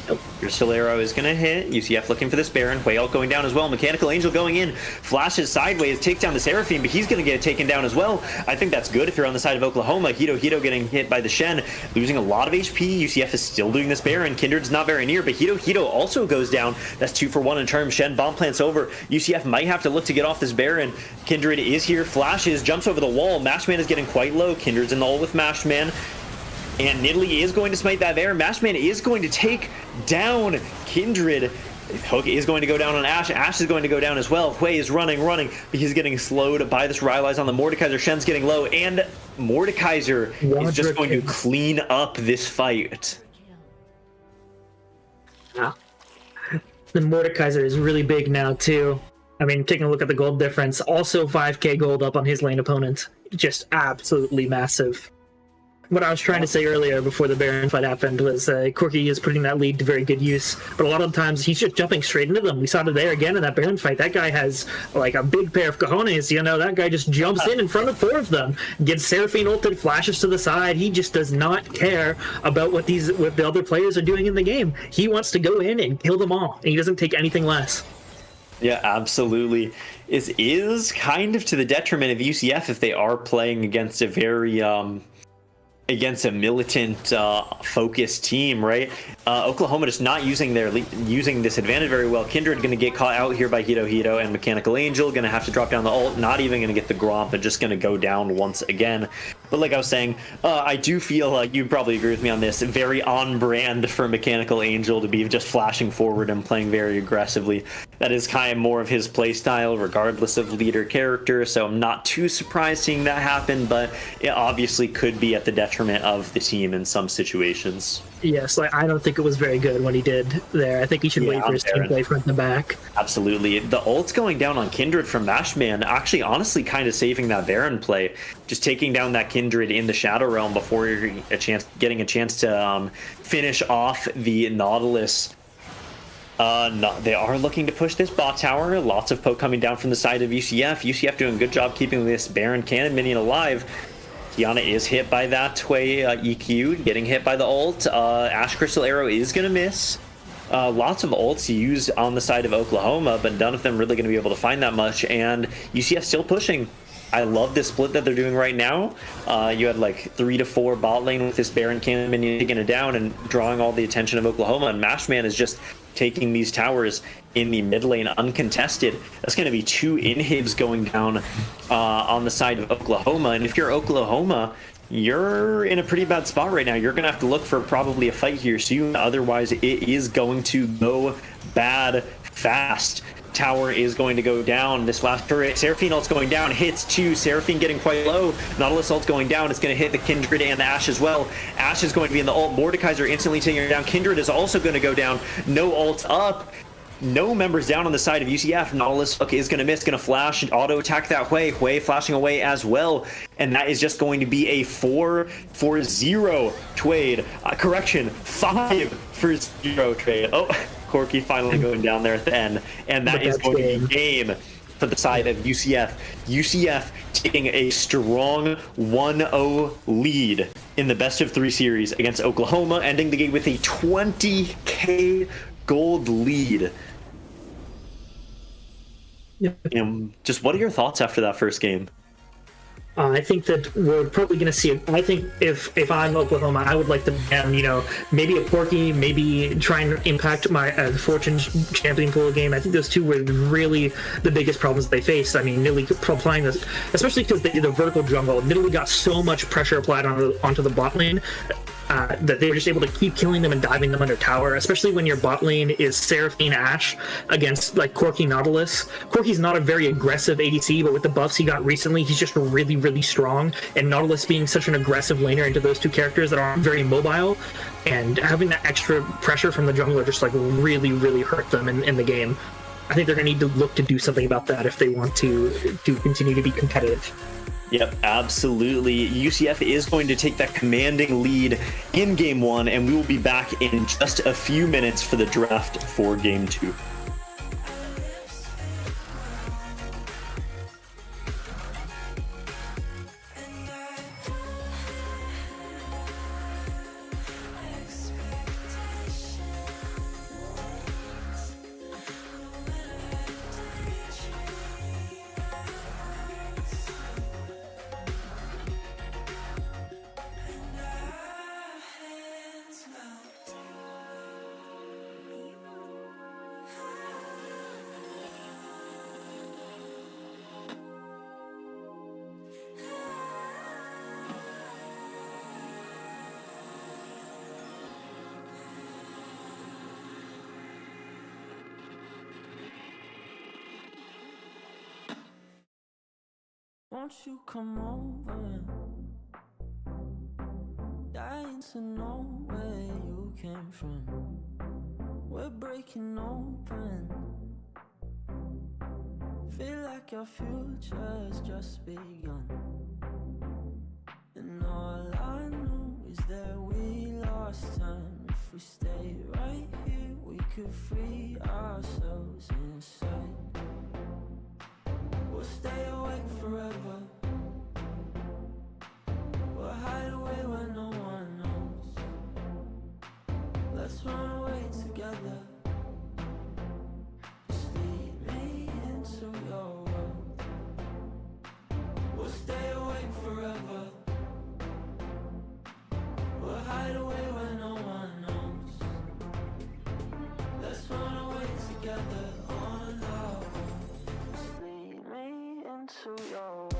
Nope. Your still arrow is going to hit. UCF looking for this Baron. Hui going down as well. Mechanical Angel going in. Flashes sideways, takes down the Seraphine, but he's going to get taken down as well. I think that's good if you're on the side of Oklahoma. Hito getting hit by the Shen, losing a lot of HP. UCF is still doing this Baron. Kindred's not very near, but Hito also goes down. That's 2 for 1 in terms. Shen bomb plants over. UCF might have to look to get off this Baron. Kindred is here, flashes, jumps over the wall. Mashman is getting quite low. Kindred's in the ult with Mashman. And Nidalee is going to smite that there. Mashman is going to take down Kindred. Hook is going to go down on Ashe. Ashe is going to go down as well. Hui is running, but he's getting slowed by this Rylai's on the Mordekaiser. Shen's getting low, and Mordekaiser is just going to clean up this fight. Yeah. The Mordekaiser is really big now, too. I mean, taking a look at the gold difference, also 5k gold up on his lane opponent. Just absolutely massive. What I was trying to say earlier before the Baron fight happened was Corki is putting that lead to very good use, but a lot of times he's just jumping straight into them. We saw it there again in that Baron fight. That guy has like a big pair of cojones, that guy just jumps in front of 4 of them, gets Seraphine ulted, flashes to the side. He just does not care about what the other players are doing in the game. He wants to go in and kill them all, and he doesn't take anything less. Yeah, absolutely. It is kind of to the detriment of UCF if they are playing against a very against a militant focused team, right? Oklahoma just not using this advantage very well. Kindred going to get caught out here by Hito, and Mechanical Angel going to have to drop down the ult, not even going to get the Gromp, but just going to go down once again. But like I was saying, I do feel like you probably agree with me on this, very on brand for Mechanical Angel to be just flashing forward and playing very aggressively. That is kind of more of his play style, regardless of leader character. So I'm not too surprised seeing that happen, but it obviously could be at the detriment of the team in some situations. Yes, like I don't think it was very good what he did there. I think he should wait for his team play front and back. Absolutely. The ult's going down on Kindred from Mashman, actually honestly kind of saving that Baron play. Just taking down that Kindred in the Shadow Realm before you're getting a chance to finish off the Nautilus. No, they are looking to push this bot tower. Lots of poke coming down from the side of UCF. UCF doing a good job keeping this Baron Cannon minion alive. Kiana is hit by that way, EQ, getting hit by the ult. Ash Crystal Arrow is going to miss. Lots of ults used on the side of Oklahoma, but none of them really going to be able to find that much. And UCF still pushing. I love this split that they're doing right now. You had like 3 to 4 bot lane with this Baron Cannon minion taking it down and drawing all the attention of Oklahoma. And Mashman is just taking these towers in the mid lane uncontested. That's going to be 2 inhibs going down on the side of Oklahoma. And if you're Oklahoma, you're in a pretty bad spot right now. You're going to have to look for probably a fight here soon. Otherwise, it is going to go bad fast. Tower is going to go down. This last turret, Seraphine ult's going down, hits 2. Seraphine getting quite low. Nautilus ult's going down. It's going to hit the Kindred and the Ashe as well. Ashe is going to be in the ult. Mordekaiser instantly taking her down. Kindred is also going to go down. No ult up. No members down on the side of UCF. Nautilus is going to miss, going to flash and auto attack that way. Hwei flashing away as well. And that is just going to be a 4-for-0 trade. Correction, 5-for-0 trade. Oh, Corky finally going down there at the end. And that is going to be game for the side of UCF. UCF taking a strong 1-0 lead in the best of 3 series against Oklahoma, ending the game with a 20K gold lead. Yeah. Just what are your thoughts after that first game? I think that we're probably going to see it. I think if I'm Oklahoma, I would like to ban, maybe a Porky, maybe try and impact my Fortune champion pool game. I think those two were really the biggest problems they faced. I mean, Nidalee applying this, especially because the vertical jungle, Nidalee got so much pressure applied onto the bot lane that they were just able to keep killing them and diving them under tower, especially when your bot lane is Seraphine Ashe against like Corky Nautilus. Corky's not a very aggressive ADC, but with the buffs he got recently, he's just really, really strong. And Nautilus being such an aggressive laner into those two characters that aren't very mobile, and having that extra pressure from the jungler just like really, really hurt them in the game. I think they're going to need to look to do something about that if they want to continue to be competitive. Yep, absolutely. UCF is going to take that commanding lead in Game 1, and we will be back in just a few minutes for the draft for Game 2. Won't you come over? Dying to know where you came from. We're breaking open. Feel like our future's just begun. And all I know is that we lost time. If we stay right here, we could free ourselves inside. We'll stay awake forever. We'll hide away where no one knows. Let's run away together. Just lead me into your world. We'll stay awake forever. We'll hide away where no one knows. Let's run away together on our own. To your world.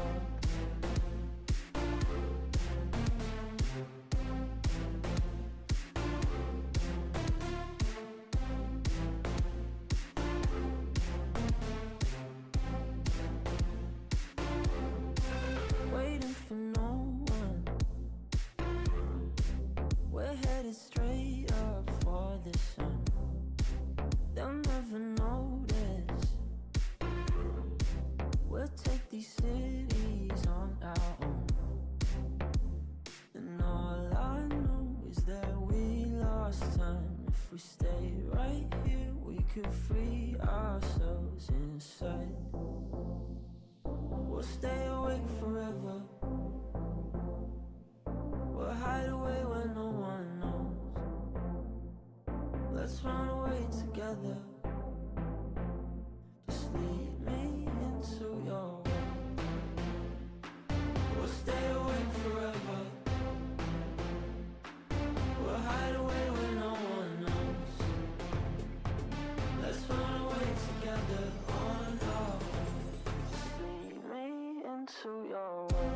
could free ourselves inside. We'll stay awake forever. We'll hide away when no one knows. Let's run away together. Just lead me into your world. We'll stay awake forever. We'll hide away when no one knows. Let's run away together on our own. Just lead me into your world.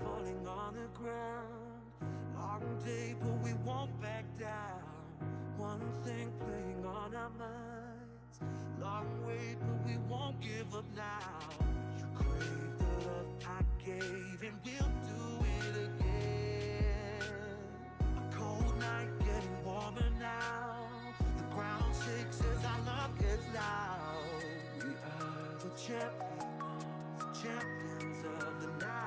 Falling on the ground, long day but we won't back down. One thing playing on our minds, long wait but we won't give up now. You crave the love I gave and we'll do it again. A cold night getting warmer now, the ground shakes as our love gets loud. We are the champions of the night.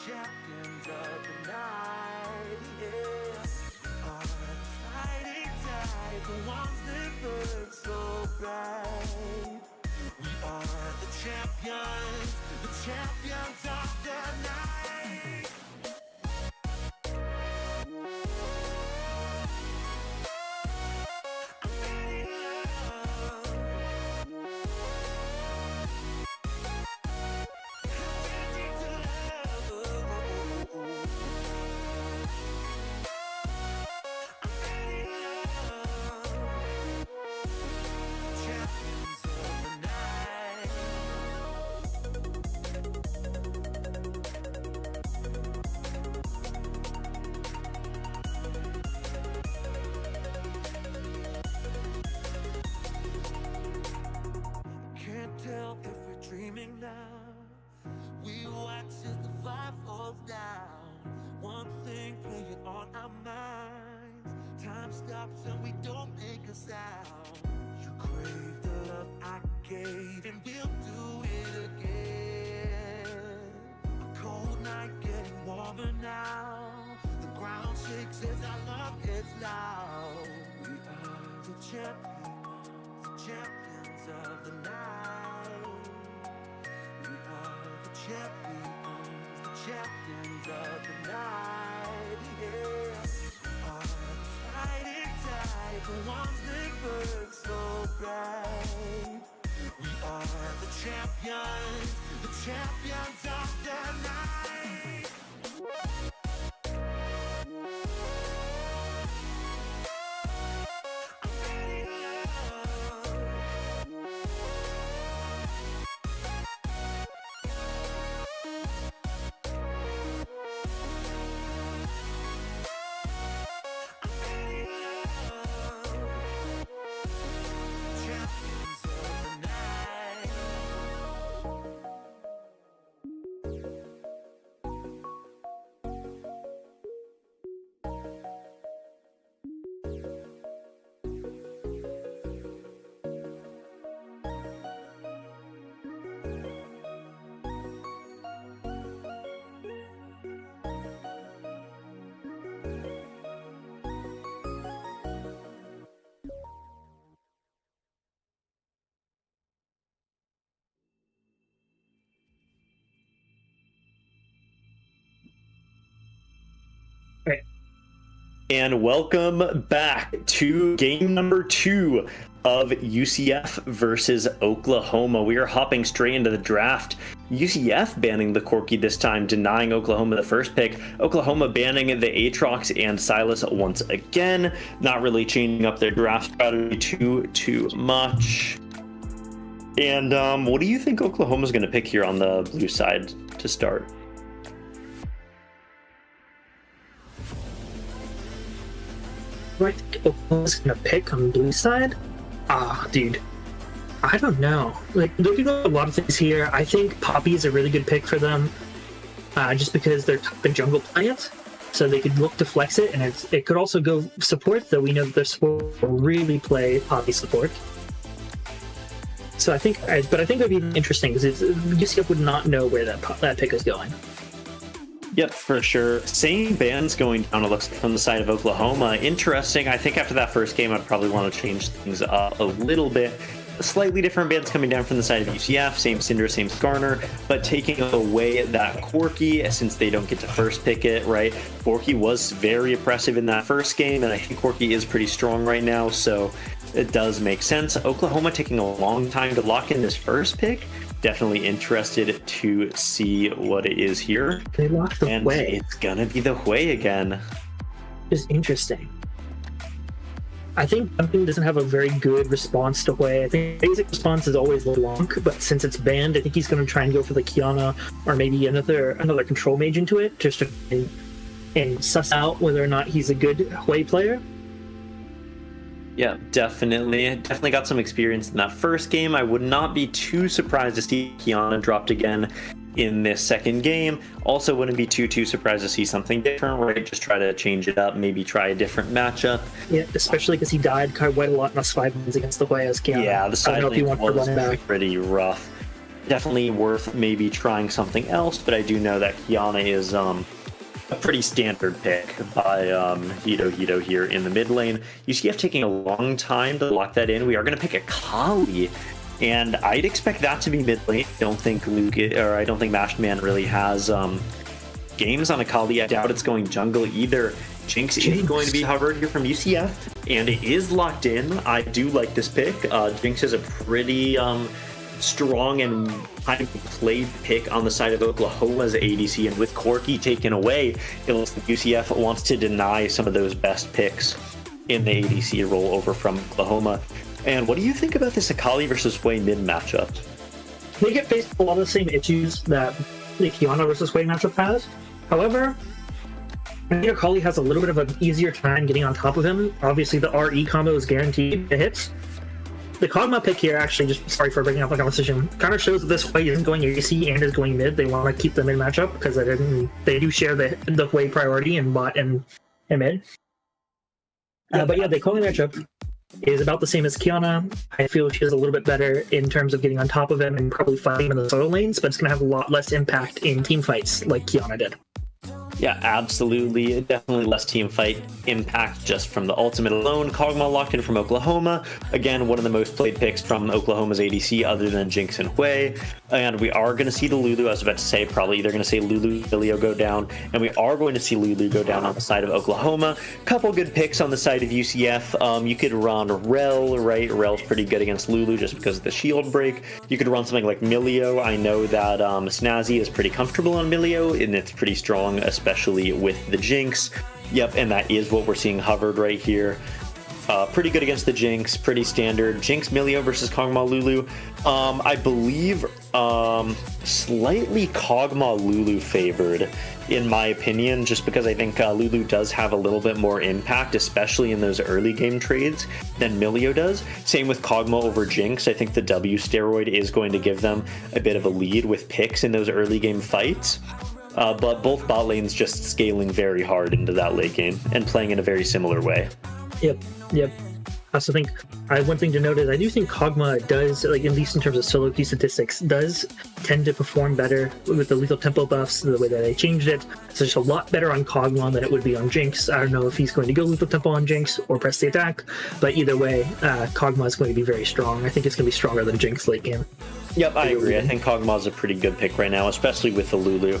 Champions of the night, yeah. We are the fighting tide, the ones that burn so bright. We are the champions of the night. Stops and we don't make a sound. You crave the love I gave and we'll do it again. A cold night getting warmer now, the ground shakes as our love gets loud. We are the champions of the night. We are the champions of the night, yeah. The ones that burn so bright. We are the champions of the night. And welcome back to game number 2 of UCF versus Oklahoma. We are hopping straight into the draft. UCF banning the Corky this time, denying Oklahoma the first pick. Oklahoma banning the Aatrox and Silas once again, not really changing up their draft strategy too much. And what do you think Oklahoma's going to pick here on the blue side to start? I think Oklahoma's going to pick on the blue side? Dude. I don't know. Like, looking at a lot of things here, I think Poppy is a really good pick for them, just because they're the jungle plant, so they could look to flex it, and it could also go support, though we know that their support will really play Poppy support. So I think it would be interesting, because UCF would not know where that pick is going. Yep, for sure. Same bans going down, it looks like, from the side of Oklahoma. Interesting. I think after that first game, I'd probably want to change things up a little bit. Slightly different bans coming down from the side of UCF. Same Cinder, same Skarner, but taking away that Corky, since they don't get to first pick it, right? Corky was very oppressive in that first game, and I think Corky is pretty strong right now, so it does make sense. Oklahoma taking a long time to lock in this first pick. Definitely interested to see what it is here. They locked the way. It's gonna be the way again. Just interesting. I think Dumping doesn't have a very good response to Hui. I think basic response is always LeBlanc, but since it's banned, I think he's going to try and go for the Kiana or maybe another control mage into it, just to and suss out whether or not he's a good Hui player. Yeah, definitely got some experience in that first game. I would not be too surprised to see Kiana dropped again in this second game. Also wouldn't be too surprised to see something different, right? Just try to change it up, maybe try a different matchup. Yeah, especially because he died quite a lot in us 5 wins against the Hui as Kiana. Yeah, the side lane was pretty rough. Definitely worth maybe trying something else, but I do know that Kiana is a pretty standard pick by Hito here in the mid lane. UCF taking a long time to lock that in. We are going to pick a Kali, and I'd expect that to be mid lane. I don't think Mashed Man really has games on a Kali. I doubt it's going jungle either. Jinx is going to be hovered here from UCF, and it is locked in. I do like this pick. Jinx is a pretty strong and highly played pick on the side of Oklahoma's ADC, and with Corky taken away, it looks like UCF wants to deny some of those best picks in the ADC role over from Oklahoma. And what do you think about this Akali versus Hui mid matchup? They get faced a lot of the same issues that the Kiana versus Hui matchup has. However, I think Akali has a little bit of an easier time getting on top of him. Obviously, the RE combo is guaranteed to hits. The Kog'Maw pick here, actually, just sorry for breaking up the conversation, kind of shows that this Hui isn't going AC and is going mid. They want to keep the mid matchup because they do share the Hui priority in bot and mid. But yeah, the Kog'Maw matchup is about the same as Kiana. I feel she is a little bit better in terms of getting on top of him and probably fighting him in the solo lanes, but it's going to have a lot less impact in team fights like Kiana did. Yeah, absolutely. Definitely less team fight impact just from the ultimate alone. Kog'Maw locked in from Oklahoma. Again, one of the most played picks from Oklahoma's ADC other than Jinx and Hui. And we are going to see the Lulu, I was about to say, probably either going to say Lulu, Milio go down. And we are going to see Lulu go down on the side of Oklahoma. Couple good picks on the side of UCF. You could run Rel, right? Rel's pretty good against Lulu just because of the shield break. You could run something like Milio. I know that Snazzy is pretty comfortable on Milio, and it's pretty strong, especially with the Jinx. Yep, and that is what we're seeing hovered right here. Pretty good against the Jinx, pretty standard. Jinx Milio versus Kog'Maw Lulu. I believe slightly Kog'Maw Lulu favored, in my opinion, just because I think Lulu does have a little bit more impact, especially in those early game trades, than Milio does. Same with Kog'Maw over Jinx. I think the W steroid is going to give them a bit of a lead with picks in those early game fights. But both bot lanes just scaling very hard into that late game and playing in a very similar way. Yep. I also think one thing to note is I do think Kog'Maw does, like at least in terms of solo queue statistics, does tend to perform better with the lethal tempo buffs, the way that they changed it. So just a lot better on Kog'Maw than it would be on Jinx. I don't know if he's going to go lethal tempo on Jinx or press the attack, but either way, Kog'Maw is going to be very strong. I think it's going to be stronger than Jinx late game. Yep, I agree. I think Kog'Maw is a pretty good pick right now, especially with the Lulu.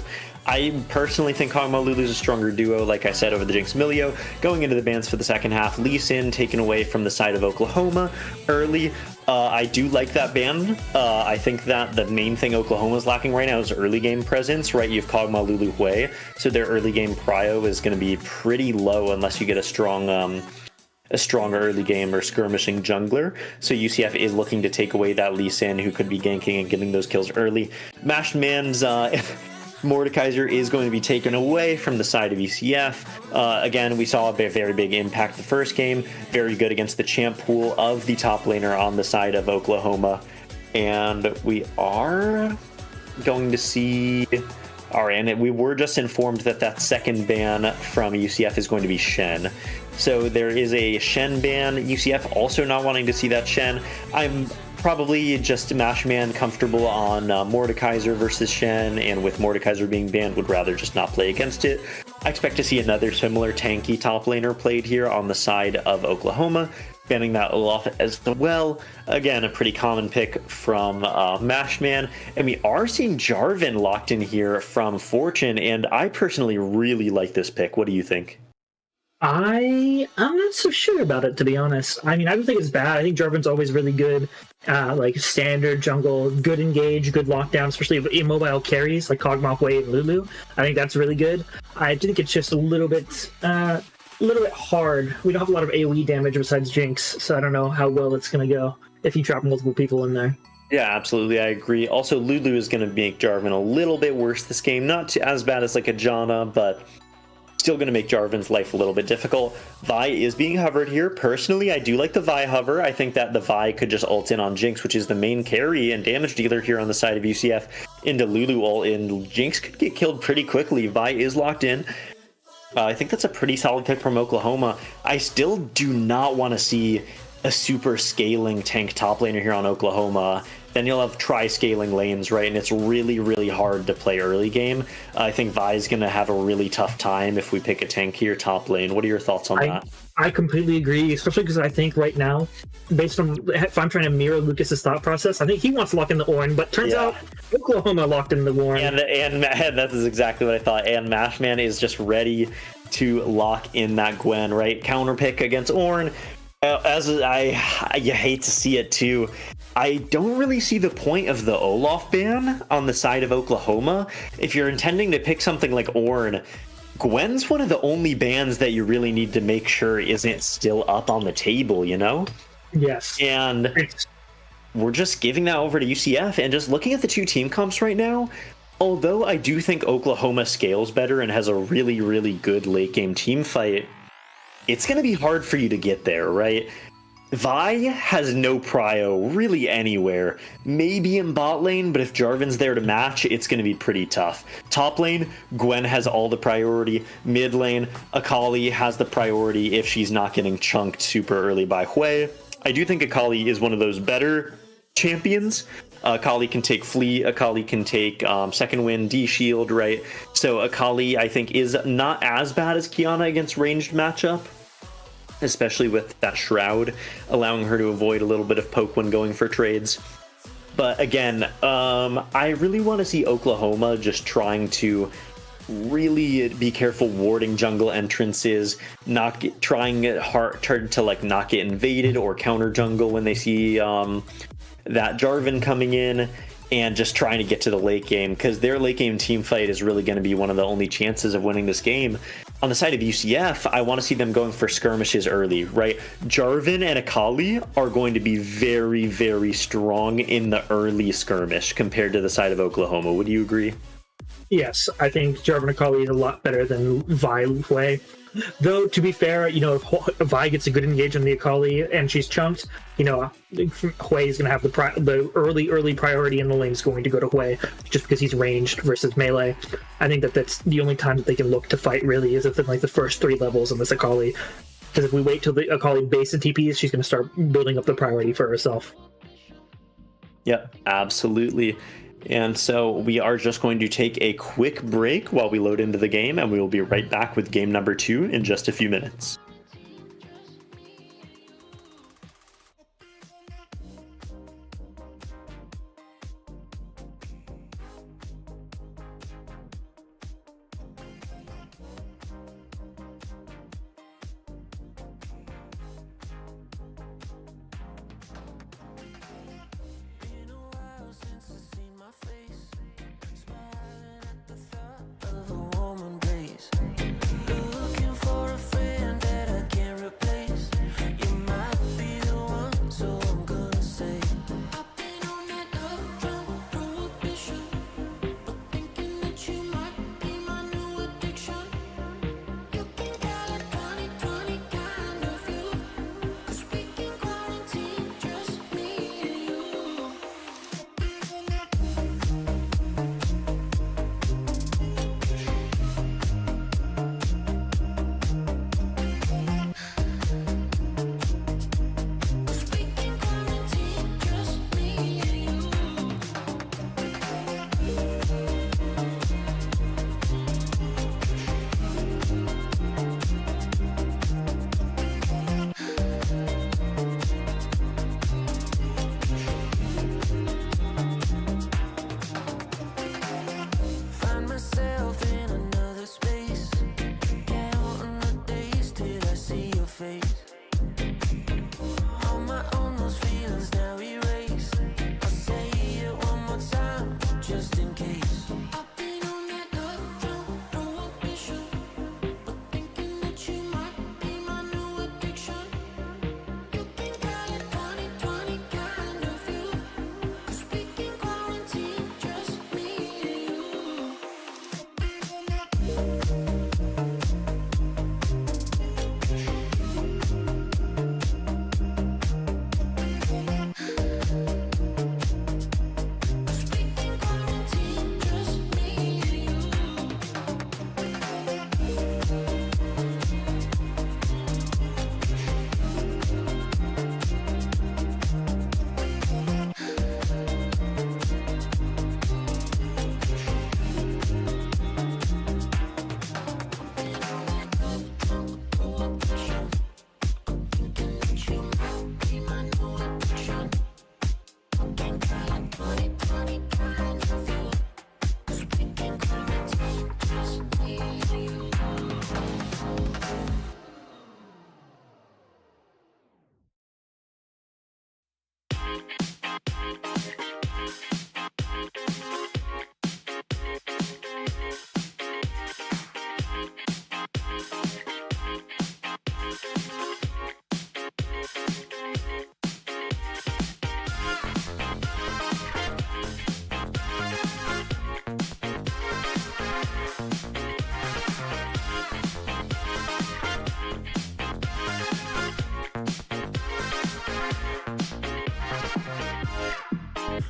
I personally think Kog'Maw Lulu's a stronger duo, like I said, over the Jinx Milio. Going into the bans for the second half, Lee Sin taken away from the side of Oklahoma early. I do like that ban. I think that the main thing Oklahoma's lacking right now is early game presence, right? You have Kog'Maw Lulu Hui, so their early game prio is going to be pretty low unless you get a stronger early game or skirmishing jungler. So UCF is looking to take away that Lee Sin, who could be ganking and getting those kills early. Mashed Man's Mordekaiser is going to be taken away from the side of ECF. Again, we saw a very big impact the first game. Very good against the champ pool of the top laner on the side of Oklahoma. And we are going to see... and we were just informed that that second ban from UCF is going to be Shen. So there is a Shen ban. UCF also not wanting to see that Shen. I'm probably just Mashman comfortable on Mordekaiser versus Shen, and with Mordekaiser being banned, would rather just not play against it. I expect to see another similar tanky top laner played here on the side of Oklahoma, banning that Olaf as well. Again, a pretty common pick from Mashman. And we are seeing Jarvan locked in here from Fortune, and I personally really like this pick. What do you think? I'm not so sure about it, to be honest. I mean, I don't think it's bad. I think Jarvan's always really good, like standard jungle, good engage, good lockdown, especially immobile carries like Kog'Maw, Hui, and Lulu. I think that's really good. I think it's just a little bit hard. We don't have a lot of AoE damage besides Jinx, so I don't know how well it's going to go if you drop multiple people in there. Yeah, absolutely, I agree. Also, Lulu is going to make Jarvan a little bit worse this game. Not as bad as like a Janna, but still going to make Jarvan's life a little bit difficult. Vi is being hovered here. Personally, I do like the Vi hover. I think that the Vi could just ult in on Jinx, which is the main carry and damage dealer here on the side of UCF, into Lulu ult in. Jinx could get killed pretty quickly. Vi is locked in. I think that's a pretty solid pick from Oklahoma. I still do not want to see a super scaling tank top laner here on Oklahoma. Then you'll have tri-scaling lanes, right? And it's really, really hard to play early game. I think Vi's going to have a really tough time if we pick a tank here top lane. What are your thoughts on that? I completely agree, especially because I think right now, based on if I'm trying to mirror Lucas's thought process, I think he wants to lock in the Ornn, but turns out Oklahoma locked in the Ornn. And that is exactly what I thought. And Mashman is just ready to lock in that Gwen, right? Counter pick against Ornn. You hate to see it too. I don't really see the point of the Olaf ban on the side of Oklahoma. If you're intending to pick something like Ornn, Gwen's one of the only bans that you really need to make sure isn't still up on the table, you know? Yes. And we're just giving that over to UCF, and just looking at the two team comps right now, although I do think Oklahoma scales better and has a really, really good late game team fight, it's going to be hard for you to get there, right? Vi has no prio really anywhere. Maybe in bot lane, but if Jarvan's there to match, it's going to be pretty tough. Top lane, Gwen has all the priority. Mid lane, Akali has the priority if she's not getting chunked super early by Hui. I do think Akali is one of those better champions. Akali can take Fleet, Akali can take Second Wind, D-Shield, right? So Akali, I think, is not as bad as Qiyana against ranged matchup, especially with that Shroud, allowing her to avoid a little bit of poke when going for trades. But again, I really want to see Oklahoma just trying to really be careful warding jungle entrances, trying hard to like not get invaded or counter jungle when they see that Jarvan coming in, and just trying to get to the late game, because their late game team fight is really going to be one of the only chances of winning this game. On the side of UCF, I want to see them going for skirmishes early, right? Jarvan and Akali are going to be very, very strong in the early skirmish compared to the side of Oklahoma. Would you agree? Yes, I think Jarvan Akali is a lot better than Vi Hui. Though, to be fair, you know, if Vi gets a good engage on the Akali and she's chunked, you know, Hui is going to have the early priority in the lane is going to go to Hui, just because he's ranged versus melee. I think that's the only time that they can look to fight, really, is within like the first 3 levels on this Akali. Because if we wait till the Akali base and TPs, she's going to start building up the priority for herself. Yep, absolutely. And so we are just going to take a quick break while we load into the game, and we will be right back with game number 2 in just a few minutes.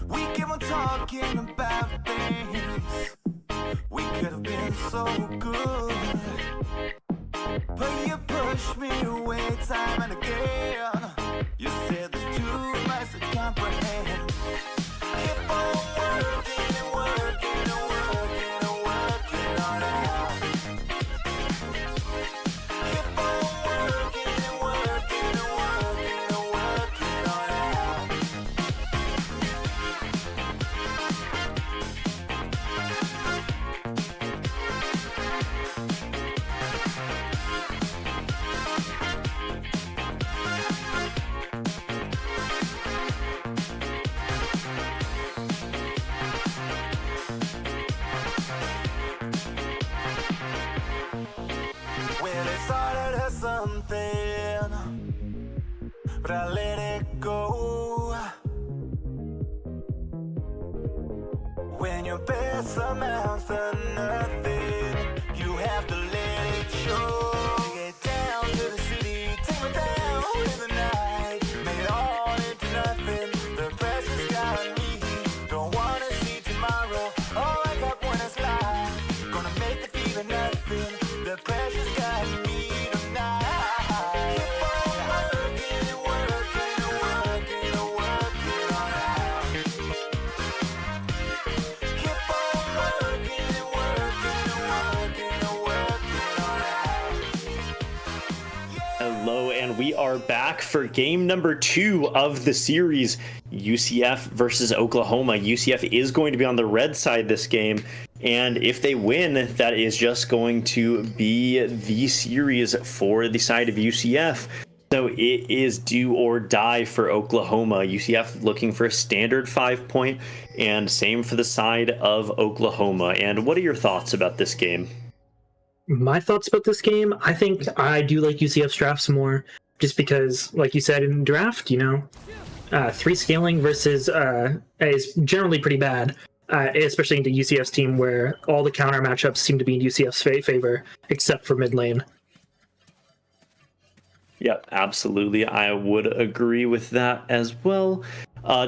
We keep on talking about things we could have been so good, but you push me away time and again. You said there's too much to comprehend. Keep on working and working and working and working on it. Keep on working and working and working and working on it. Well, it started as something, but I let it go. When your best amounts to nothing, you have to let it show. Get down to the city, take me down in the night, make it all into nothing. The pressure's got me, don't wanna see tomorrow. All I got when it's live, gonna make it feel nothing. The pressure's got me tonight. Keep on working and working and working and working on it. Keep on working and working and working and working on it. Hello, and we are back for game number 2 of the series, UCF versus Oklahoma. UCF is going to be on the red side this game, and if they win, that is just going to be the series for the side of UCF. So it is do or die for Oklahoma. UCF looking for a standard 5-point, and same for the side of Oklahoma. And what are your thoughts about this game? My thoughts about this game, I think I do like UCF's drafts more, just because, like you said, in draft, 3 scaling versus is generally pretty bad, especially into UCF's team where all the counter matchups seem to be in UCF's favor, except for mid lane. Yep, absolutely. I would agree with that as well.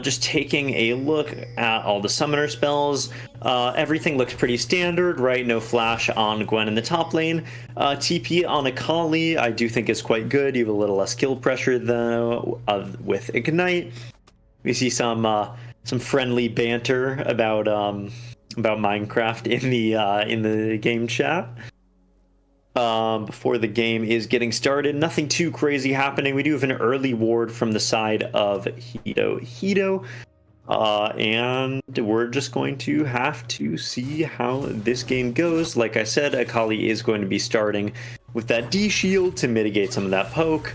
Just taking a look at all the summoner spells, everything looks pretty standard, right? No flash on Gwen in the top lane. TP on Akali, I do think is quite good. You have a little less kill pressure though with Ignite. We see some friendly banter about Minecraft in the game chat. Before the game is getting started, nothing too crazy happening. We do have an early ward from the side of Hito, and we're just going to have to see how this game goes. Like I said, Akali is going to be starting with that D shield to mitigate some of that poke.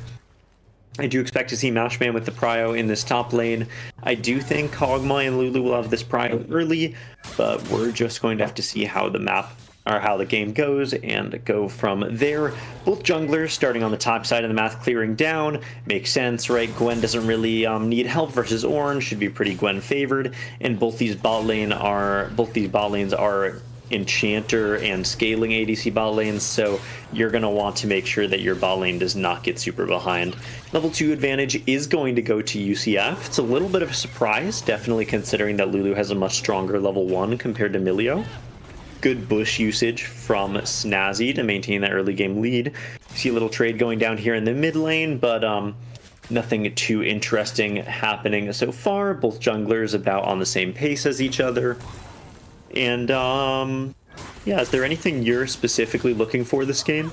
I do expect to see Mashman with the prio in this top lane. I do think Kog'Maw and Lulu will have this prio early, but we're just going to have to see how the map or how the game goes and go from there. Both junglers starting on the top side of the map, clearing down. Makes sense, right? Gwen doesn't really need help versus Orange, should be pretty Gwen favored. And both these bot lanes are Enchanter and scaling ADC bot lanes, so you're going to want to make sure that your bot lane does not get super behind. Level 2 advantage is going to go to UCF. It's a little bit of a surprise, definitely considering that Lulu has a much stronger level 1 compared to Milio. Good bush usage from Snazzy to maintain that early game lead. See a little trade going down here in the mid lane, but nothing too interesting happening so far. Both junglers about on the same pace as each other. And yeah, is there anything you're specifically looking for this game?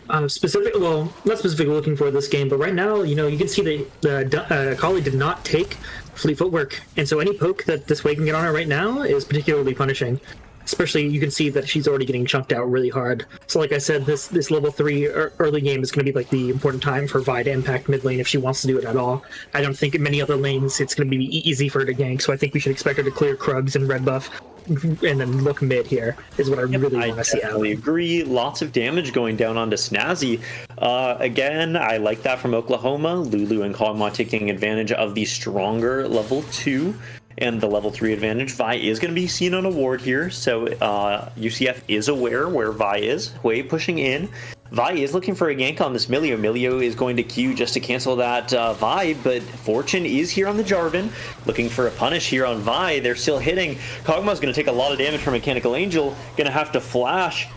Well, not specifically looking for this game, but right now, you can see that Akali did not take fleet footwork, and so any poke that this way can get on her right now is particularly punishing. especially you can see that she's already getting chunked out really hard. So like I said, this level 3 early game is going to be like the important time for Vi to impact mid lane if she wants to do it at all. I don't think in many other lanes it's going to be easy for her to gank, so I think we should expect her to clear Krugs and red buff and then look mid here is what I really want to see out. I agree. Lots of damage going down onto Snazzy. Again, I like that from Oklahoma. Lulu and Kog'Maw taking advantage of the stronger level 2 and the level 3 advantage. Vi is going to be seen on a ward here, so UCF is aware where Vi is. Hui pushing in. Vi is looking for a gank on this Milio. Milio is going to Q just to cancel that Vi, but Fortune is here on the Jarvan, looking for a punish here on Vi. They're still hitting. Kog'Maw's going to take a lot of damage from Mechanical Angel, going to have to flash.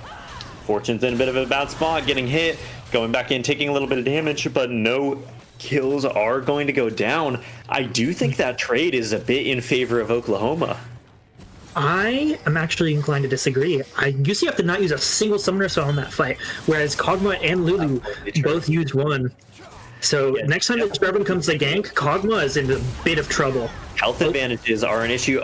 Fortune's in a bit of a bad spot, getting hit, going back in, taking a little bit of damage, but no kills are going to go down. I do think that trade is a bit in favor of Oklahoma. I am actually inclined to disagree. UCF did not use a single summoner spell in that fight, whereas Kog'Maw and Lulu both used one. So next time the Jarvan comes to gank, Kog'Maw is in a bit of trouble. Health advantages are an issue.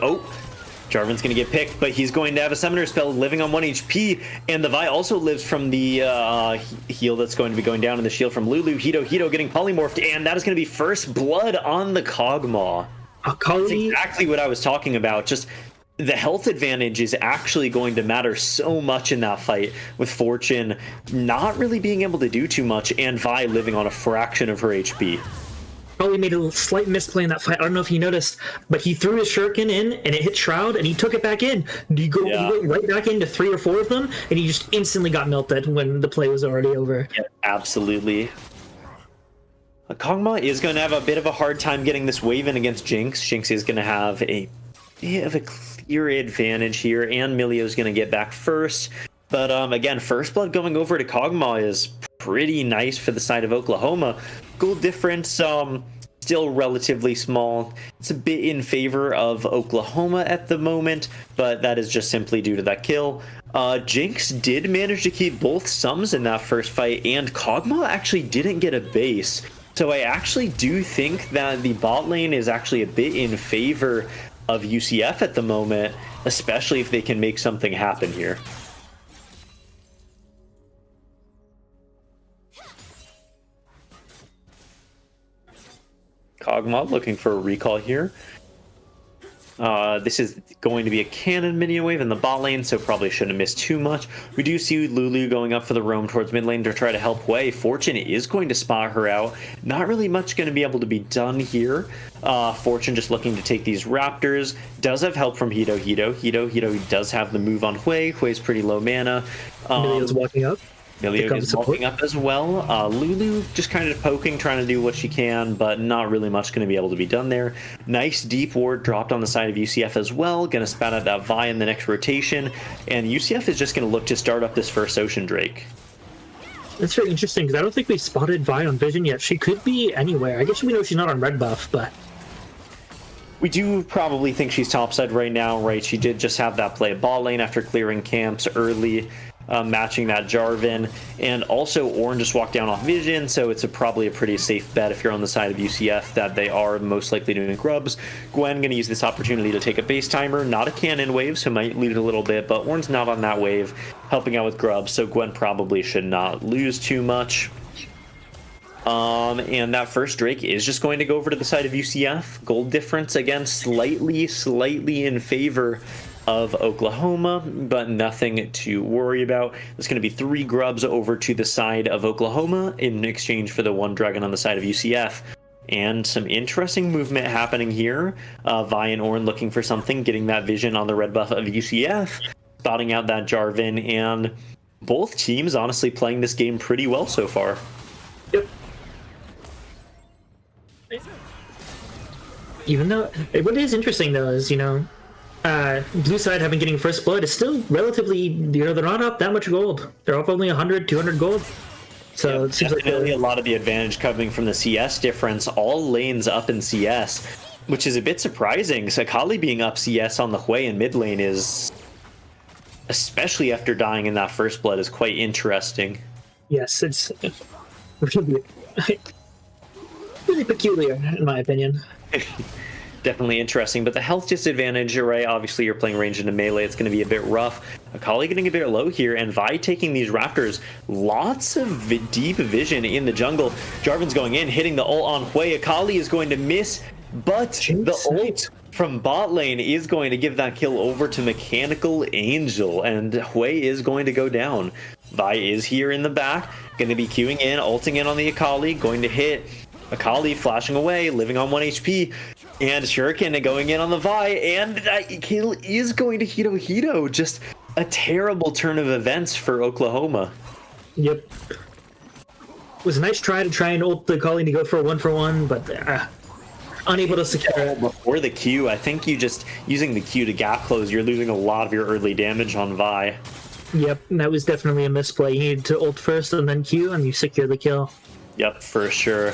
Jarvan's going to get picked, but he's going to have a summoner spell living on 1 HP, and the Vi also lives from the heal that's going to be going down in the shield from Lulu. Hito getting polymorphed, and that is going to be first blood on the Kog'Maw. That's exactly what I was talking about. Just the health advantage is actually going to matter so much in that fight, with Fortune not really being able to do too much, and Vi living on a fraction of her HP. Probably made a slight misplay in that fight. I don't know if you noticed, but he threw his shuriken in and it hit Shroud and he took it back in. He went right back into 3 or 4 of them and he just instantly got melted when the play was already over. Yeah, absolutely. Kog'Maw is going to have a bit of a hard time getting this wave in against Jinx. Jinx is going to have a bit of a clear advantage here, and Milio's going to get back first. But again, first blood going over to Kog'Maw is pretty nice for the side of Oklahoma. Goal difference still relatively small. It's a bit in favor of Oklahoma at the moment, but that is just simply due to that kill. Jinx did manage to keep both sums in that first fight, and Kog'Maw actually didn't get a base. So I actually do think that the bot lane is actually a bit in favor of UCF at the moment, especially if they can make something happen here. Kog'Maw looking for a recall here. This is going to be a cannon minion wave in the bot lane, so probably shouldn't have missed too much. We do see Lulu going up for the roam towards mid lane to try to help Hui. Fortune is going to spot her out. Not really much going to be able to be done here. Fortune just looking to take these raptors. Does have help from Hito. Hito does have the move on Hui. Hui's pretty low mana. Milio's walking up. Milio is walking up as well. Lulu just kind of poking, trying to do what she can, but not really much going to be able to be done there. Nice deep ward dropped on the side of UCF as well. Going to spat out that Vi in the next rotation. And UCF is just going to look to start up this first Ocean Drake. That's very interesting, because I don't think we've spotted Vi on Vision yet. She could be anywhere. I guess we know she's not on red buff, but... We do probably think she's topside right now, right? She did just have that play at ball lane after clearing camps early. Matching that Jarvan, and also Ornn just walked down off Vision, so it's probably a pretty safe bet if you're on the side of UCF that they are most likely doing grubs. Gwen going to use this opportunity to take a base timer, not a cannon wave, so might lead a little bit, but Ornn's not on that wave, helping out with grubs, so Gwen probably should not lose too much. And that first Drake is just going to go over to the side of UCF. Gold difference, again, slightly in favor of Oklahoma, but nothing to worry about. There's going to be 3 grubs over to the side of Oklahoma in exchange for the 1 dragon on the side of UCF. And some interesting movement happening here. Vi and Ornn looking for something, getting that vision on the red buff of UCF, spotting out that Jarvan, and both teams honestly playing this game pretty well so far. Yep. Even though, what is interesting though is, blue side having getting first blood is still relatively, they're not up that much gold. They're up only 100, 200 gold. So yeah, it seems definitely like a lot of the advantage coming from the CS difference. All lanes up in CS, which is a bit surprising. Sakali being up CS on the Hui in mid lane is, especially after dying in that first blood, is quite interesting. Yes, it's really, really peculiar in my opinion. definitely interesting. But the health disadvantage, right? Obviously, you're playing range into melee. It's going to be a bit rough. Akali getting a bit low here, and Vi taking these Raptors. Lots of deep vision in the jungle. Jarvan's going in, hitting the ult on Hui. Akali is going to miss, but the ult from bot lane is going to give that kill over to Mechanical Angel, and Hui is going to go down. Vi is here in the back, going to be queuing in, ulting in on the Akali, going to hit Akali, flashing away, living on 1 HP, and Shuriken going in on the Vi, and that kill is going to Hito. Just a terrible turn of events for Oklahoma. Yep. It was a nice try and ult the Akali to go for a 1-for-1, but unable to secure it. Before the Q, I think you just, using the Q to gap close, you're losing a lot of your early damage on Vi. Yep, that was definitely a misplay. You needed to ult first and then Q, and you secure the kill. Yep, for sure.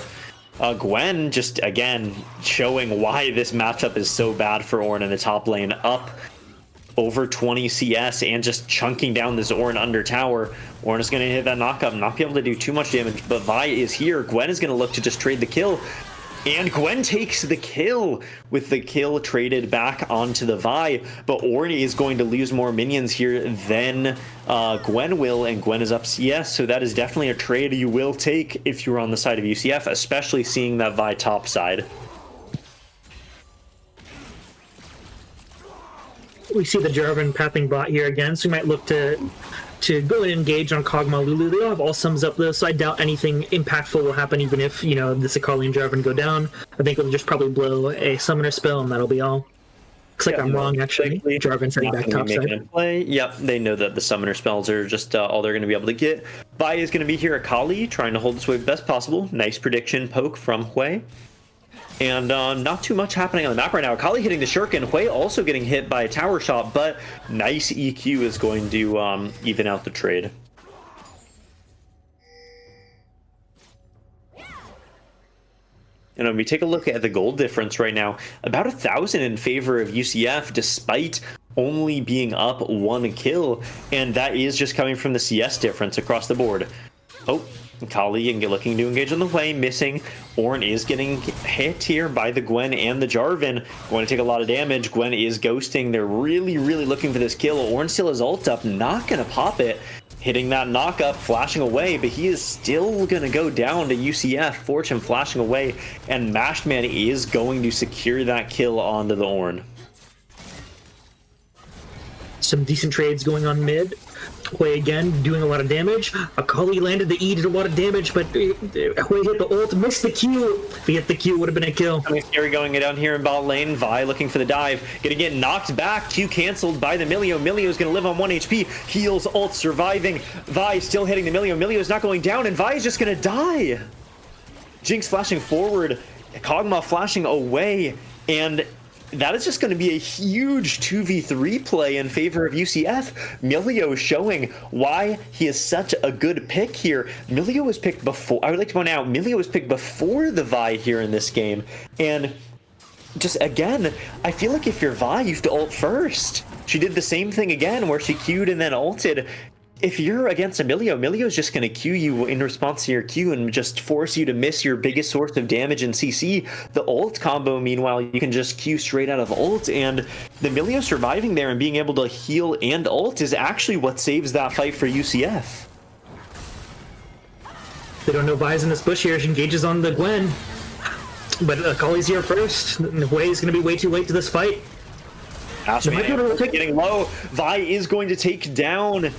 Gwen just, again, showing why this matchup is so bad for Ornn in the top lane. Up over 20 CS and just chunking down this Ornn under tower. Ornn is going to hit that knockup, not be able to do too much damage, but Vi is here. Gwen is going to look to just trade the kill. And Gwen takes the kill, with the kill traded back onto the Vi, but Ornn is going to lose more minions here than Gwen will, and Gwen is up CS, so that is definitely a trade you will take if you're on the side of UCF, especially seeing that Vi top side. We see the Jarvan pathing bot here again, so we might look to go and engage on Kog'Maw Lulu. They all have all sums up though, so I doubt anything impactful will happen even if, you know, this Akali and Jarvan go down. I think it'll just probably blow a summoner spell and that'll be all. Looks like I'm wrong, actually. Jarvan's heading back topside. Yep, they know that the summoner spells are just all they're going to be able to get. Vi is going to be here. Akali trying to hold this wave best possible. Nice prediction poke from Hui. And not too much happening on the map right now. Akali hitting the Shuriken. Hui also getting hit by a tower shot, but nice EQ is going to even out the trade. And when we take a look at the gold difference right now, about 1,000 in favor of UCF, despite only being up 1 kill. And that is just coming from the CS difference across the board. Oh, Akali looking to engage on the way, missing. Ornn is getting hit here by the Gwen and the Jarvan. Going to take a lot of damage. Gwen is ghosting. They're really looking for this kill. Ornn still has ult up, not going to pop it. Hitting that knock up, flashing away, but he is still going to go down to UCF. Fortune flashing away, and Mashed Man is going to secure that kill onto the Ornn. Some decent trades going on mid. Hui again doing a lot of damage. Akali landed the E, did a lot of damage, but Hui hit the ult, missed the Q. If he hit the Q, it would have been a kill. Scary going down here in bot lane. Vi looking for the dive. Gonna get knocked back. Q canceled by the Milio. Milio is gonna live on 1 HP. Heals, ult, surviving. Vi still hitting the Milio. Milio is not going down, and Vi is just gonna die. Jinx flashing forward. Kog'Maw flashing away, and that is just going to be a huge 2v3 play in favor of UCF. Milio showing why he is such a good pick here. Milio was picked before, I would like to point out, Milio was picked before the Vi here in this game. And just again, I feel like if you're Vi, you have to ult first. She did the same thing again where she queued and then ulted. If you're against a Milio, Milio's just going to Q you in response to your Q and just force you to miss your biggest source of damage in CC. The ult combo, meanwhile, you can just Q straight out of ult, and the Milio surviving there and being able to heal and ult is actually what saves that fight for UCF. They don't know Vi's in this bush here. She engages on the Gwen, but Akali's here first. Hui is going to be way too late to this fight. Getting low. Vi is going to take down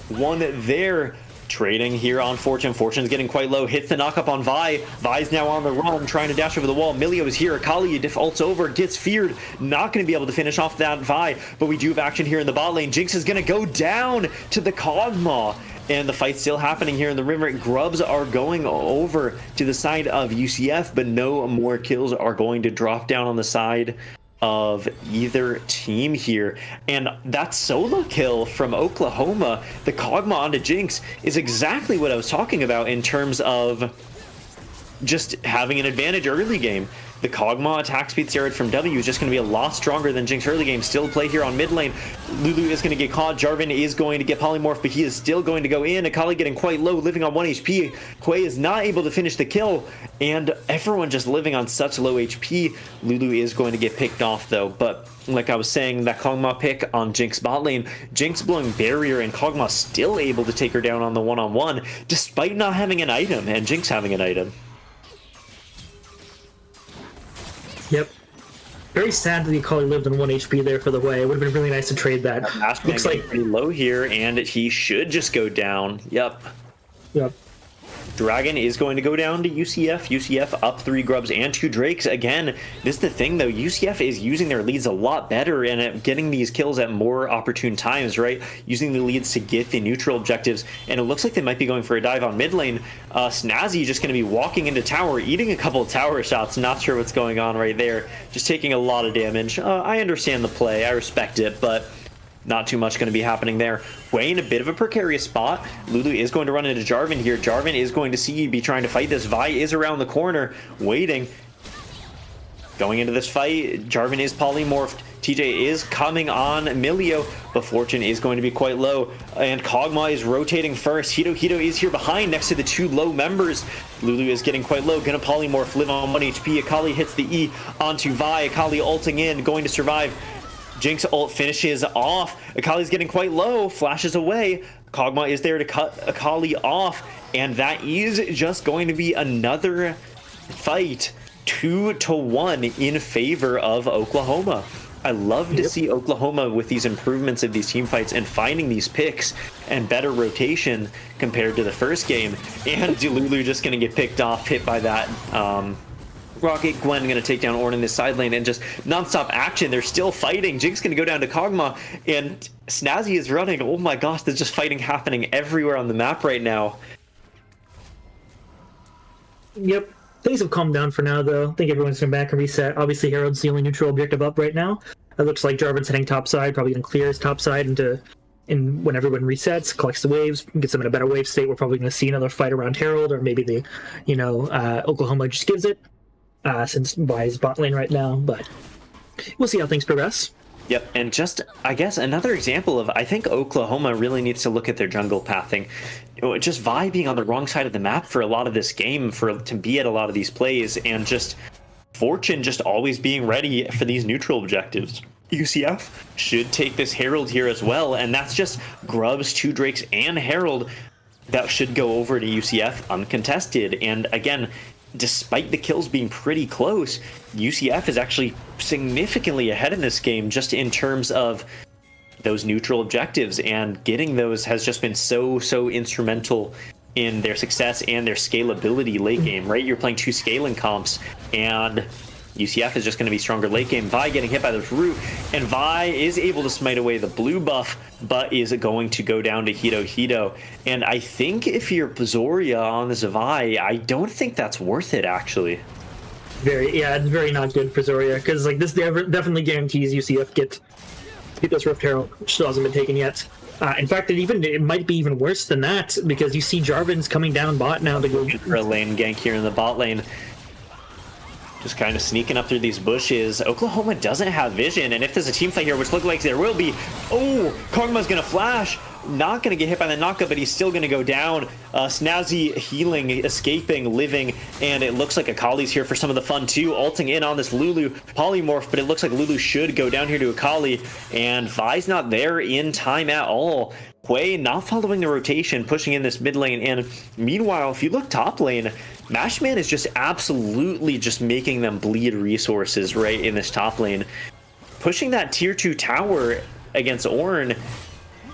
one there. Trading here on Fortune. Fortune's getting quite low. Hits the knockup on Vi. Vi's now on the run, trying to dash over the wall. Milio is here. Akali defaults over, gets feared. Not going to be able to finish off that Vi, but we do have action here in the bot lane. Jinx is going to go down to the Kog'Maw. And the fight's still happening here in the river. Grubs are going over to the side of UCF, but no more kills are going to drop down on the side of either team here. And that solo kill from Oklahoma, the Kog'Maw onto Jinx, is exactly what I was talking about in terms of just having an advantage early game. the Kog'Maw attack speed steroid from W is just going to be a lot stronger than Jinx early game. Still play here on mid lane. Lulu is going to get caught. Jarvan is going to get polymorph, but he is still going to go in. Akali getting quite low, living on 1 HP. Hwei is not able to finish the kill, and everyone just living on such low HP. Lulu is going to get picked off though, but like I was saying, that Kog'Maw pick on Jinx bot lane, Jinx blowing barrier and Kog'Maw still able to take her down on the one-on-one despite not having an item and Jinx having an item. Yep. Very sad that Akali lived on 1 HP there for the way. It would have been really nice to trade that. Looks like pretty low here, and he should just go down. Yep. Dragon is going to go down to UCF. UCF up 3 Grubs and 2 Drakes. Again, this is the thing though. UCF is using their leads a lot better and at getting these kills at more opportune times, right? Using the leads to get the neutral objectives. And it looks like they might be going for a dive on mid lane. Snazzy just going to be walking into tower, eating a couple of tower shots. Not sure what's going on right there. Just taking a lot of damage. I understand the play. I respect it, but not too much going to be happening there. Hwei in a bit of a precarious spot. Lulu is going to run into Jarvan here. Jarvan is going to be trying to fight this. Vi is around the corner, waiting. Going into this fight, Jarvan is polymorphed. TJ is coming on Emilio, but Fortune is going to be quite low. And Kog'Maw is rotating first. Hito is here behind next to the 2 low members. Lulu is getting quite low. Gonna polymorph, live on 1 HP. Akali hits the E onto Vi. Akali ulting in, going to survive. Jinx ult finishes off. Akali's getting quite low, flashes away. Kog'Maw is there to cut Akali off, and that is just going to be another fight 2-1 in favor of Oklahoma. I love to see Oklahoma with these improvements of these team fights and finding these picks and better rotation compared to the first game. And Lulu just going to get picked off, hit by that Rocket. Gwen going to take down Ornn in this side lane, and just non-stop action. They're still fighting. Jinx going to go down to Kog'Maw, and Snazzy is running. Oh my gosh, there's just fighting happening everywhere on the map right now. Yep. Things have calmed down for now, though. I think everyone's going back and reset. Obviously, Herald's the only neutral objective up right now. It looks like Jarvan's heading top side, probably going to clear his top side and when everyone resets, collects the waves, gets them in a better wave state. We're probably going to see another fight around Herald, or maybe the, Oklahoma just gives it. Since Vi's bot lane right now, but we'll see how things progress. Yep, and just, I guess, another example of, I think Oklahoma really needs to look at their jungle pathing. Just Vi being on the wrong side of the map for a lot of this game, to be at a lot of these plays, and just Fortune just always being ready for these neutral objectives. UCF should take this Herald here as well, and that's just Grubs, 2 Drakes, and Herald that should go over to UCF uncontested. And again, despite the kills being pretty close, UCF is actually significantly ahead in this game just in terms of those neutral objectives, and getting those has just been so instrumental in their success and their scalability late game, right? You're playing 2 scaling comps, and UCF is just going to be stronger late game. Vi getting hit by this root, and Vi is able to smite away the blue buff, but is going to go down to Hito. And I think if you're Zoria on this Vi, I don't think that's worth it, actually. It's very not good for Zoria, because like this definitely guarantees UCF get this Rift Herald, which still hasn't been taken yet. In fact, it might be even worse than that, because you see Jarvan's coming down bot now to go for a lane gank here in the bot lane. Just kind of sneaking up through these bushes. Oklahoma doesn't have vision, and if there's a team fight here, which looks like there will be, Kog'Maw's gonna flash. Not gonna get hit by the knockup, but he's still gonna go down. Snazzy healing, escaping, living, and it looks like Akali's here for some of the fun too, ulting in on this Lulu polymorph, but it looks like Lulu should go down here to Akali, and Vi's not there in time at all. Hwei not following the rotation, pushing in this mid lane, and meanwhile, if you look top lane, Mashman is just absolutely just making them bleed resources right in this top lane. Pushing that tier 2 tower against Ornn,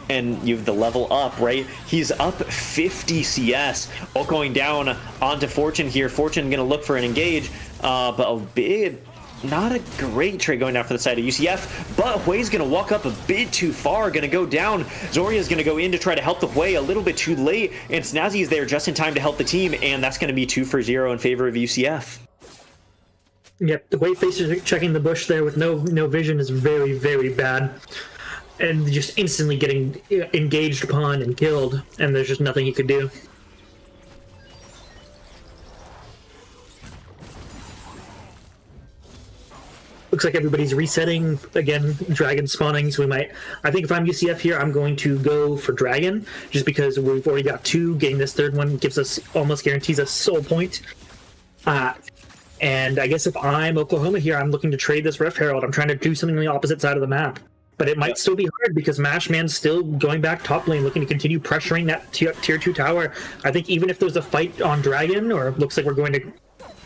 and you have the level up, right? He's up 50 CS, all going down onto Fortune here. Fortune gonna look for an engage, but a bit, not a great trade going down for the side of UCF, but Hwei's gonna walk up a bit too far, gonna go down. Zoria's gonna go in to try to help the Hwei a little bit too late, and Snazzy is there just in time to help the team, and that's gonna be 2 for 0 in favor of UCF. Yep, the Hwei facer checking the bush there with no vision is very, very bad. And just instantly getting engaged upon and killed, and there's just nothing he could do. looks like everybody's resetting again. Dragon spawning, so I think if I'm UCF here, I'm going to go for Dragon, just because we've already got 2. Getting this 3rd one gives us almost guarantees a soul point. And I guess if I'm Oklahoma here, I'm looking to trade this Rift Herald. I'm trying to do something on the opposite side of the map. But it might still be hard because Mashman's still going back top lane, looking to continue pressuring that tier 2 tower. I think even if there's a fight on Dragon, or it looks like we're going to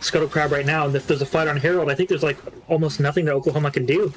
Scuttle Crab right now, and if there's a fight on Herald, I think there's like almost nothing that Oklahoma can do.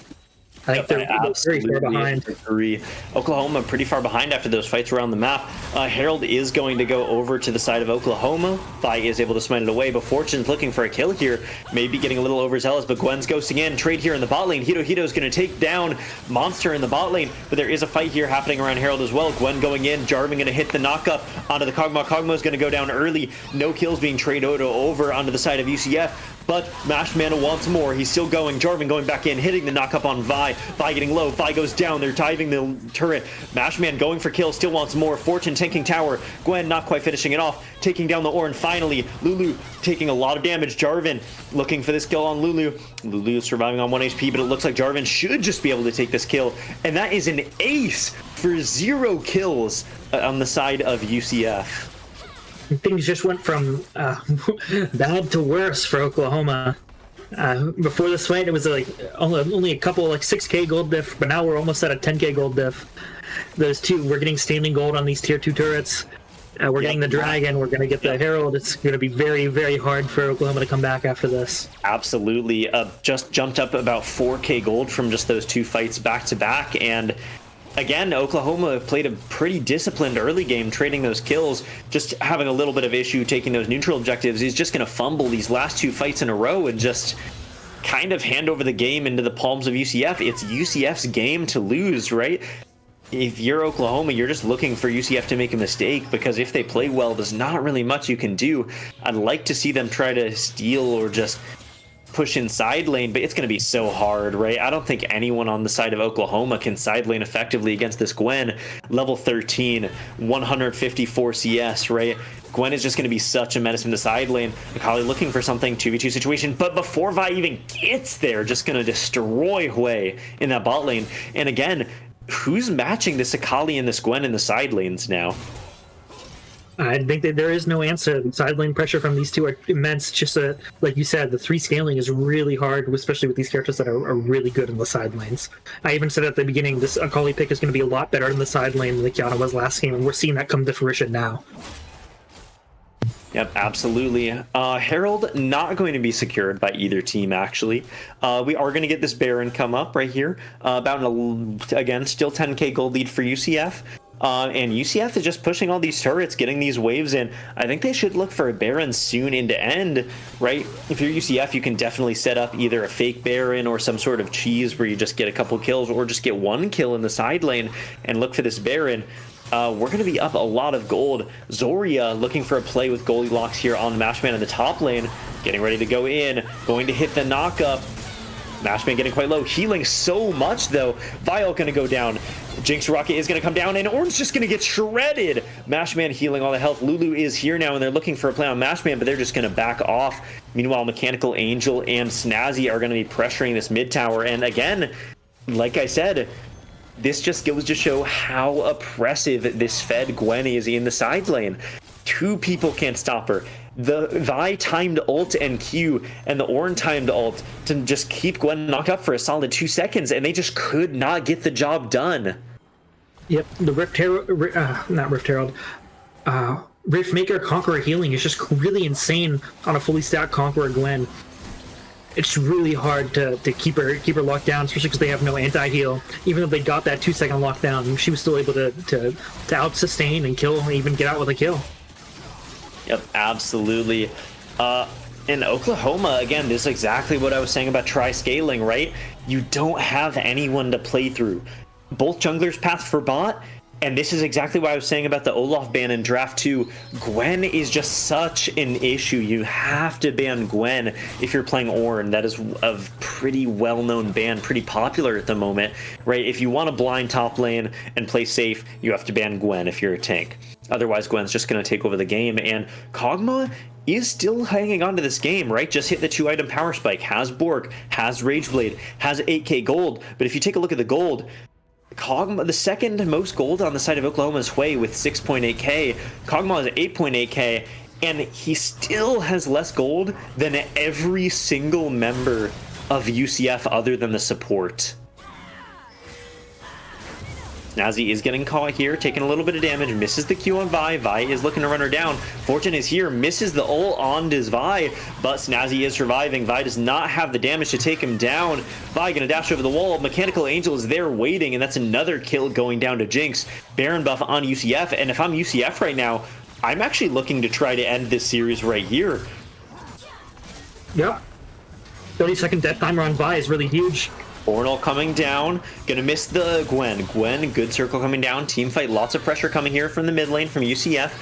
I think they're very far behind. Agree. Oklahoma pretty far behind after those fights around the map. Herald is going to go over to the side of Oklahoma. Vi is able to smite it away, but Fortune's looking for a kill here. Maybe getting a little overzealous, but Gwen's ghosting in. Trade here in the bot lane. Hito is going to take down Monster in the bot lane, but there is a fight here happening around Herald as well. Gwen going in. Jarvan going to hit the knockup onto the Kog'Maw. Kog'Maw's going to go down early. No kills being traded over onto the side of UCF. But Mashman wants more. He's still going. Jarvan going back in, hitting the knockup on Vi. Vi getting low. Vi goes down. They're diving the turret. Mashman going for kills, still wants more. Fortune tanking tower. Gwen not quite finishing it off. Taking down the Ornn finally. Lulu taking a lot of damage. Jarvan looking for this kill on Lulu. Lulu surviving on 1 HP, but it looks like Jarvan should just be able to take this kill. And that is an ace for 0 kills on the side of UCF. Things just went from bad to worse for Oklahoma. Before this fight, it was like only a couple, like 6k gold diff, but now we're almost at a 10k gold diff. Those 2, we're getting standing gold on these tier 2 turrets. We're getting the Dragon, we're going to get the Herald. It's going to be very, very hard for Oklahoma to come back after this. Absolutely. Just jumped up about 4k gold from just those 2 fights back to back, and again, Oklahoma played a pretty disciplined early game, trading those kills, just having a little bit of issue taking those neutral objectives. He's just going to fumble these last 2 fights in a row and just kind of hand over the game into the palms of UCF. It's UCF's game to lose, right? If you're Oklahoma, you're just looking for UCF to make a mistake, because if they play well, there's not really much you can do. I'd like to see them try to steal or just push in side lane, but it's going to be so hard, right? I don't think anyone on the side of Oklahoma can side lane effectively against this Gwen. Level 13, 154 CS, right? Gwen is just going to be such a menace in the side lane. Akali looking for something, 2v2 situation, but before Vi even gets there, just going to destroy Hui in that bot lane. And again, who's matching this Akali and this Gwen in the side lanes now? I think that there is no answer. Side lane pressure from these 2 are immense. Just like you said, the 3 scaling is really hard, especially with these characters that are really good in the side lanes. I even said at the beginning, this Akali pick is going to be a lot better in the side lane than Kiana was last game, and we're seeing that come to fruition now. Yep, absolutely. Herald not going to be secured by either team, actually. We are going to get this Baron come up right here. Again, still 10k gold lead for UCF. And UCF is just pushing all these turrets, getting these waves in. I think they should look for a Baron soon into end, right? If you're UCF, you can definitely set up either a fake Baron or some sort of cheese where you just get a couple kills, or just get 1 kill in the side lane and look for this Baron. We're going to be up a lot of gold. Zoria looking for a play with Goldilocks here on Mashman in the top lane. Getting ready to go in. Going to hit the knockup. Mashman getting quite low. Healing so much, though. Vile going to go down. Jinx Rocket is going to come down, and Ornn's just going to get shredded. Mashman healing all the health. Lulu is here now, and they're looking for a play on Mashman, but they're just going to back off. Meanwhile, Mechanical Angel and Snazzy are going to be pressuring this mid tower. And again, like I said, this just goes to show how oppressive this Fed Gwen is in the side lane. 2 people can't stop her. The Vi timed ult and Q and the Ornn timed ult to just keep Gwen knocked up for a solid 2 seconds, and they just could not get the job done. Yep, the Rift Herald, not Rift Herald, Rift Maker Conqueror healing is just really insane on a fully stacked Conqueror Gwen. It's really hard to keep her locked down, especially because they have no anti-heal. Even though they got that 2-second lockdown, she was still able to out-sustain and kill, and even get out with a kill. Yep, absolutely. In Oklahoma, again, this is exactly what I was saying about tri-scaling, right? You don't have anyone to play through. Both junglers path for bot, And this is exactly what I was saying about the Olaf ban in Draft 2. Gwen is just such an issue. You have to ban Gwen if you're playing Ornn. That is a pretty well-known ban, pretty popular at the moment, right? If you want to blind top lane and play safe, you have to ban Gwen if you're a tank. Otherwise, Gwen's just going to take over the game. And Kog'Maw is still hanging on to this game, right? Just hit the 2-item power spike, has Bork, has Rageblade, has 8k gold. But if you take a look at the gold, Kog'Maw, the second most gold on the side of Oklahoma's Hwei with 6.8k. Kog'Maw is 8.8k, and he still has less gold than every single member of UCF other than the support. Snazzy is getting caught here, taking a little bit of damage, misses the Q on Vi. Vi is looking to run her down. Fortune is here, misses the ult on his Vi, but Snazzy is surviving. Vi does not have the damage to take him down. Vi gonna dash over the wall. Mechanical Angel is there waiting, and that's another kill going down to Jinx. Baron buff on UCF, and if I'm UCF right now, I'm actually looking to try to end this series right here. Yep. 30-second death timer on Vi is really huge. Ornn coming down, gonna miss the Gwen. Gwen, good circle coming down. Team fight, lots of pressure coming here from the mid lane from UCF.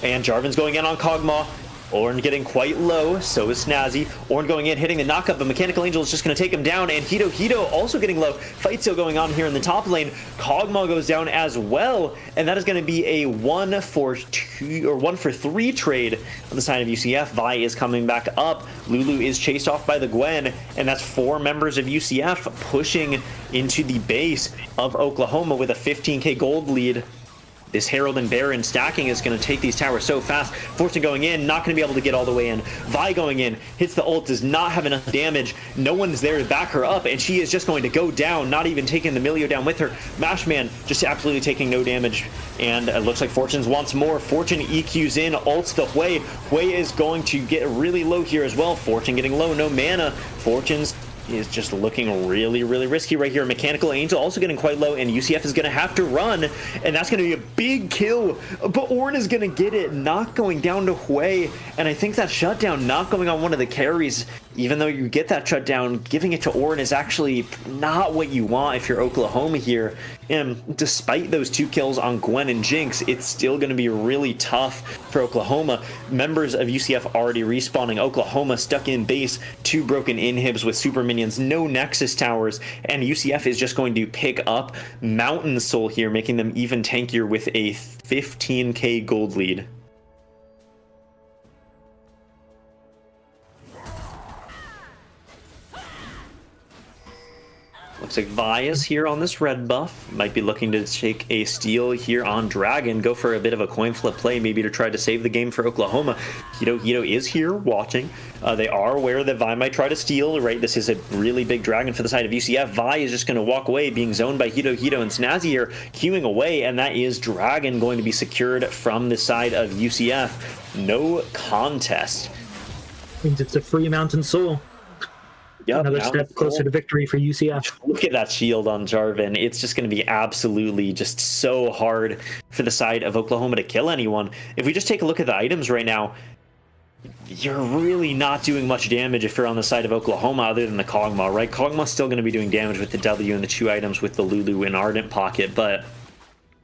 And Jarvan's going in on Kog'Maw. Ornn getting quite low, so is Snazzy. Ornn going in, hitting the knockup, but Mechanical Angel is just going to take him down, and Hito also getting low. Fight still going on here in the top lane. Kog'Maw goes down as well, and that is going to be a 1-for-2 or 1-for-3 trade on the side of UCF. Vi is coming back up. Lulu is chased off by the Gwen, and that's 4 members of UCF pushing into the base of Oklahoma with a 15k gold lead. This Herald and Baron stacking is going to take these towers so fast. Fortune going in, not going to be able to get all the way in. Vi going in, hits the ult, does not have enough damage. No one's there to back her up, and she is just going to go down, not even taking the Milio down with her. Mashman just absolutely taking no damage, and it looks like Fortune's wants more. Fortune EQs in, ults the Hwei. Hwei is going to get really low here as well. Fortune getting low, no mana. Fortune's is just looking really risky right here. Mechanical Angel also getting quite low, and UCF is going to have to run, and that's going to be a big kill, but Ornn is going to get it, not going down to Hwei, and I think that shutdown not going on one of the carries, even though you get that shutdown, giving it to Ornn is actually not what you want if you're Oklahoma here. And despite those 2 kills on Gwen and Jinx, it's still going to be really tough for Oklahoma. Members of UCF already respawning. Oklahoma stuck in base, 2 broken inhibs with super minions, no Nexus towers, and UCF is just going to pick up Mountain Soul here, making them even tankier with a 15k gold lead. Looks like Vi is here on this red buff. Might be looking to take a steal here on Dragon. Go for a bit of a coin flip play, maybe to try to save the game for Oklahoma. Hito is here watching. They are aware that Vi might try to steal, right? This is a really big Dragon for the side of UCF. Vi is just going to walk away, being zoned by Hito and Snazzy here, queuing away, and that is Dragon going to be secured from the side of UCF. No contest. Means it's a free Mountain Soul. Yep, another step closer to victory for UCF. Look at that shield on Jarvan. It's just going to be absolutely just so hard for the side of Oklahoma to kill anyone. If we just take a look at the items right now, you're really not doing much damage if you're on the side of Oklahoma other than the Kog'Maw, right? Kog'Maw's still going to be doing damage with the W and the 2 items with the Lulu and Ardent Pocket, but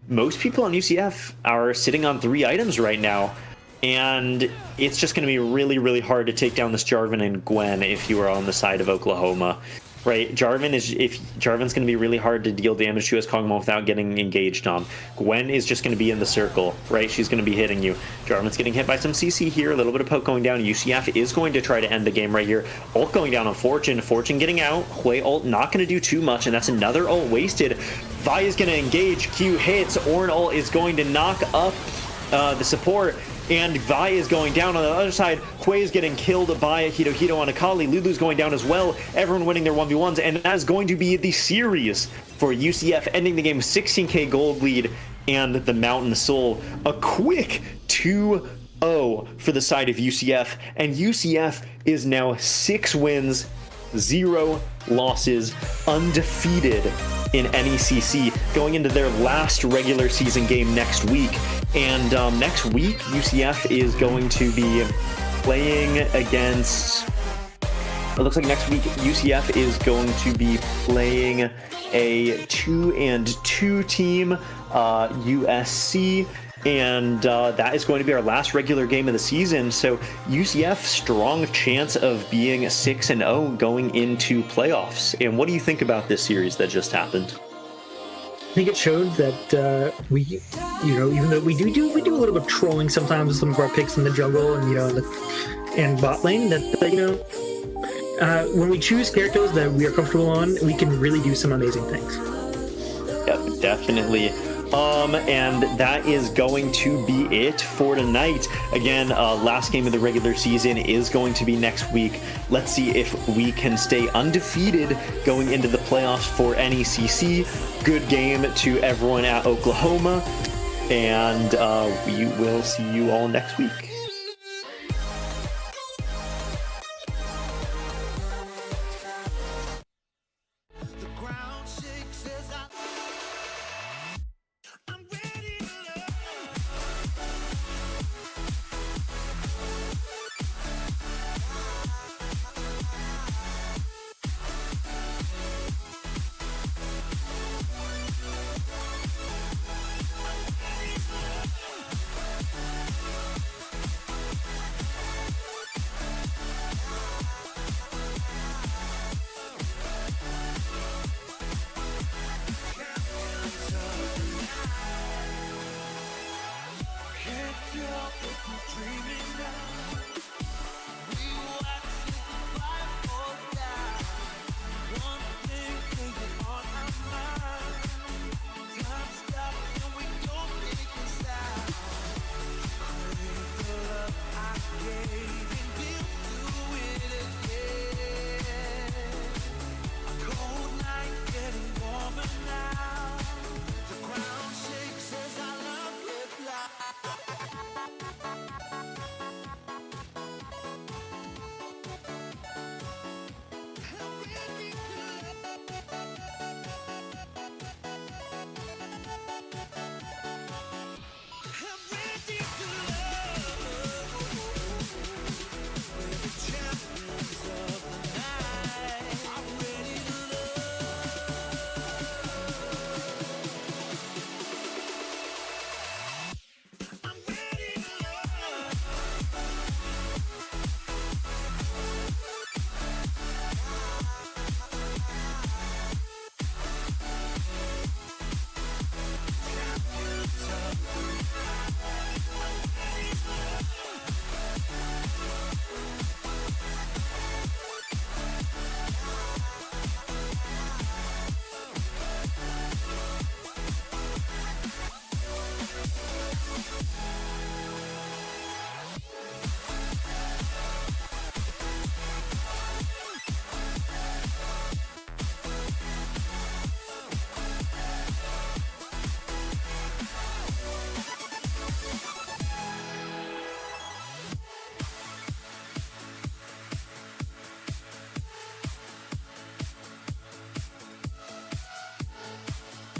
most people on UCF are sitting on 3 items right now. And it's just going to be really hard to take down this Jarvan and Gwen if you are on the side of Oklahoma, right? Jarvan's going to be really hard to deal damage to as Kog'Maw without getting engaged on. Gwen is just going to be in the circle, right? She's going to be hitting you. Jarvan's getting hit by some CC here, a little bit of poke going down. UCF is going to try to end the game right here. Ult going down on Fortune. Fortune getting out. Hwei ult not going to do too much, and that's another ult wasted. Vi is going to engage. Q hits. Ornn ult is going to knock up the support. And Vi is going down on the other side. Hwei is getting killed by Hito on Akali. Lulu's going down as well. Everyone winning their 1v1s. And that is going to be the series for UCF, ending the game with 16k gold lead and the Mountain Soul. A quick 2-0 for the side of UCF. And UCF is now 6 wins, 0 losses, undefeated in NECC, going into their last regular season game next week. And next week, UCF is going to be playing against It looks like next week UCF is going to be playing a 2-2 team, USC. And that is going to be our last regular game of the season. So UCF, strong chance of being 6-0 going into playoffs. And what do you think about this series that just happened? I think it showed that we, even though we do a little bit of trolling sometimes with some of our picks in the jungle and and bot lane, that when we choose characters that we are comfortable on, we can really do some amazing things. Yep, definitely. And that is going to be it for tonight. Again, last game of the regular season is going to be next week. Let's see if we can stay undefeated going into the playoffs for NECC. Good game to everyone at Oklahoma, and we will see you all next week.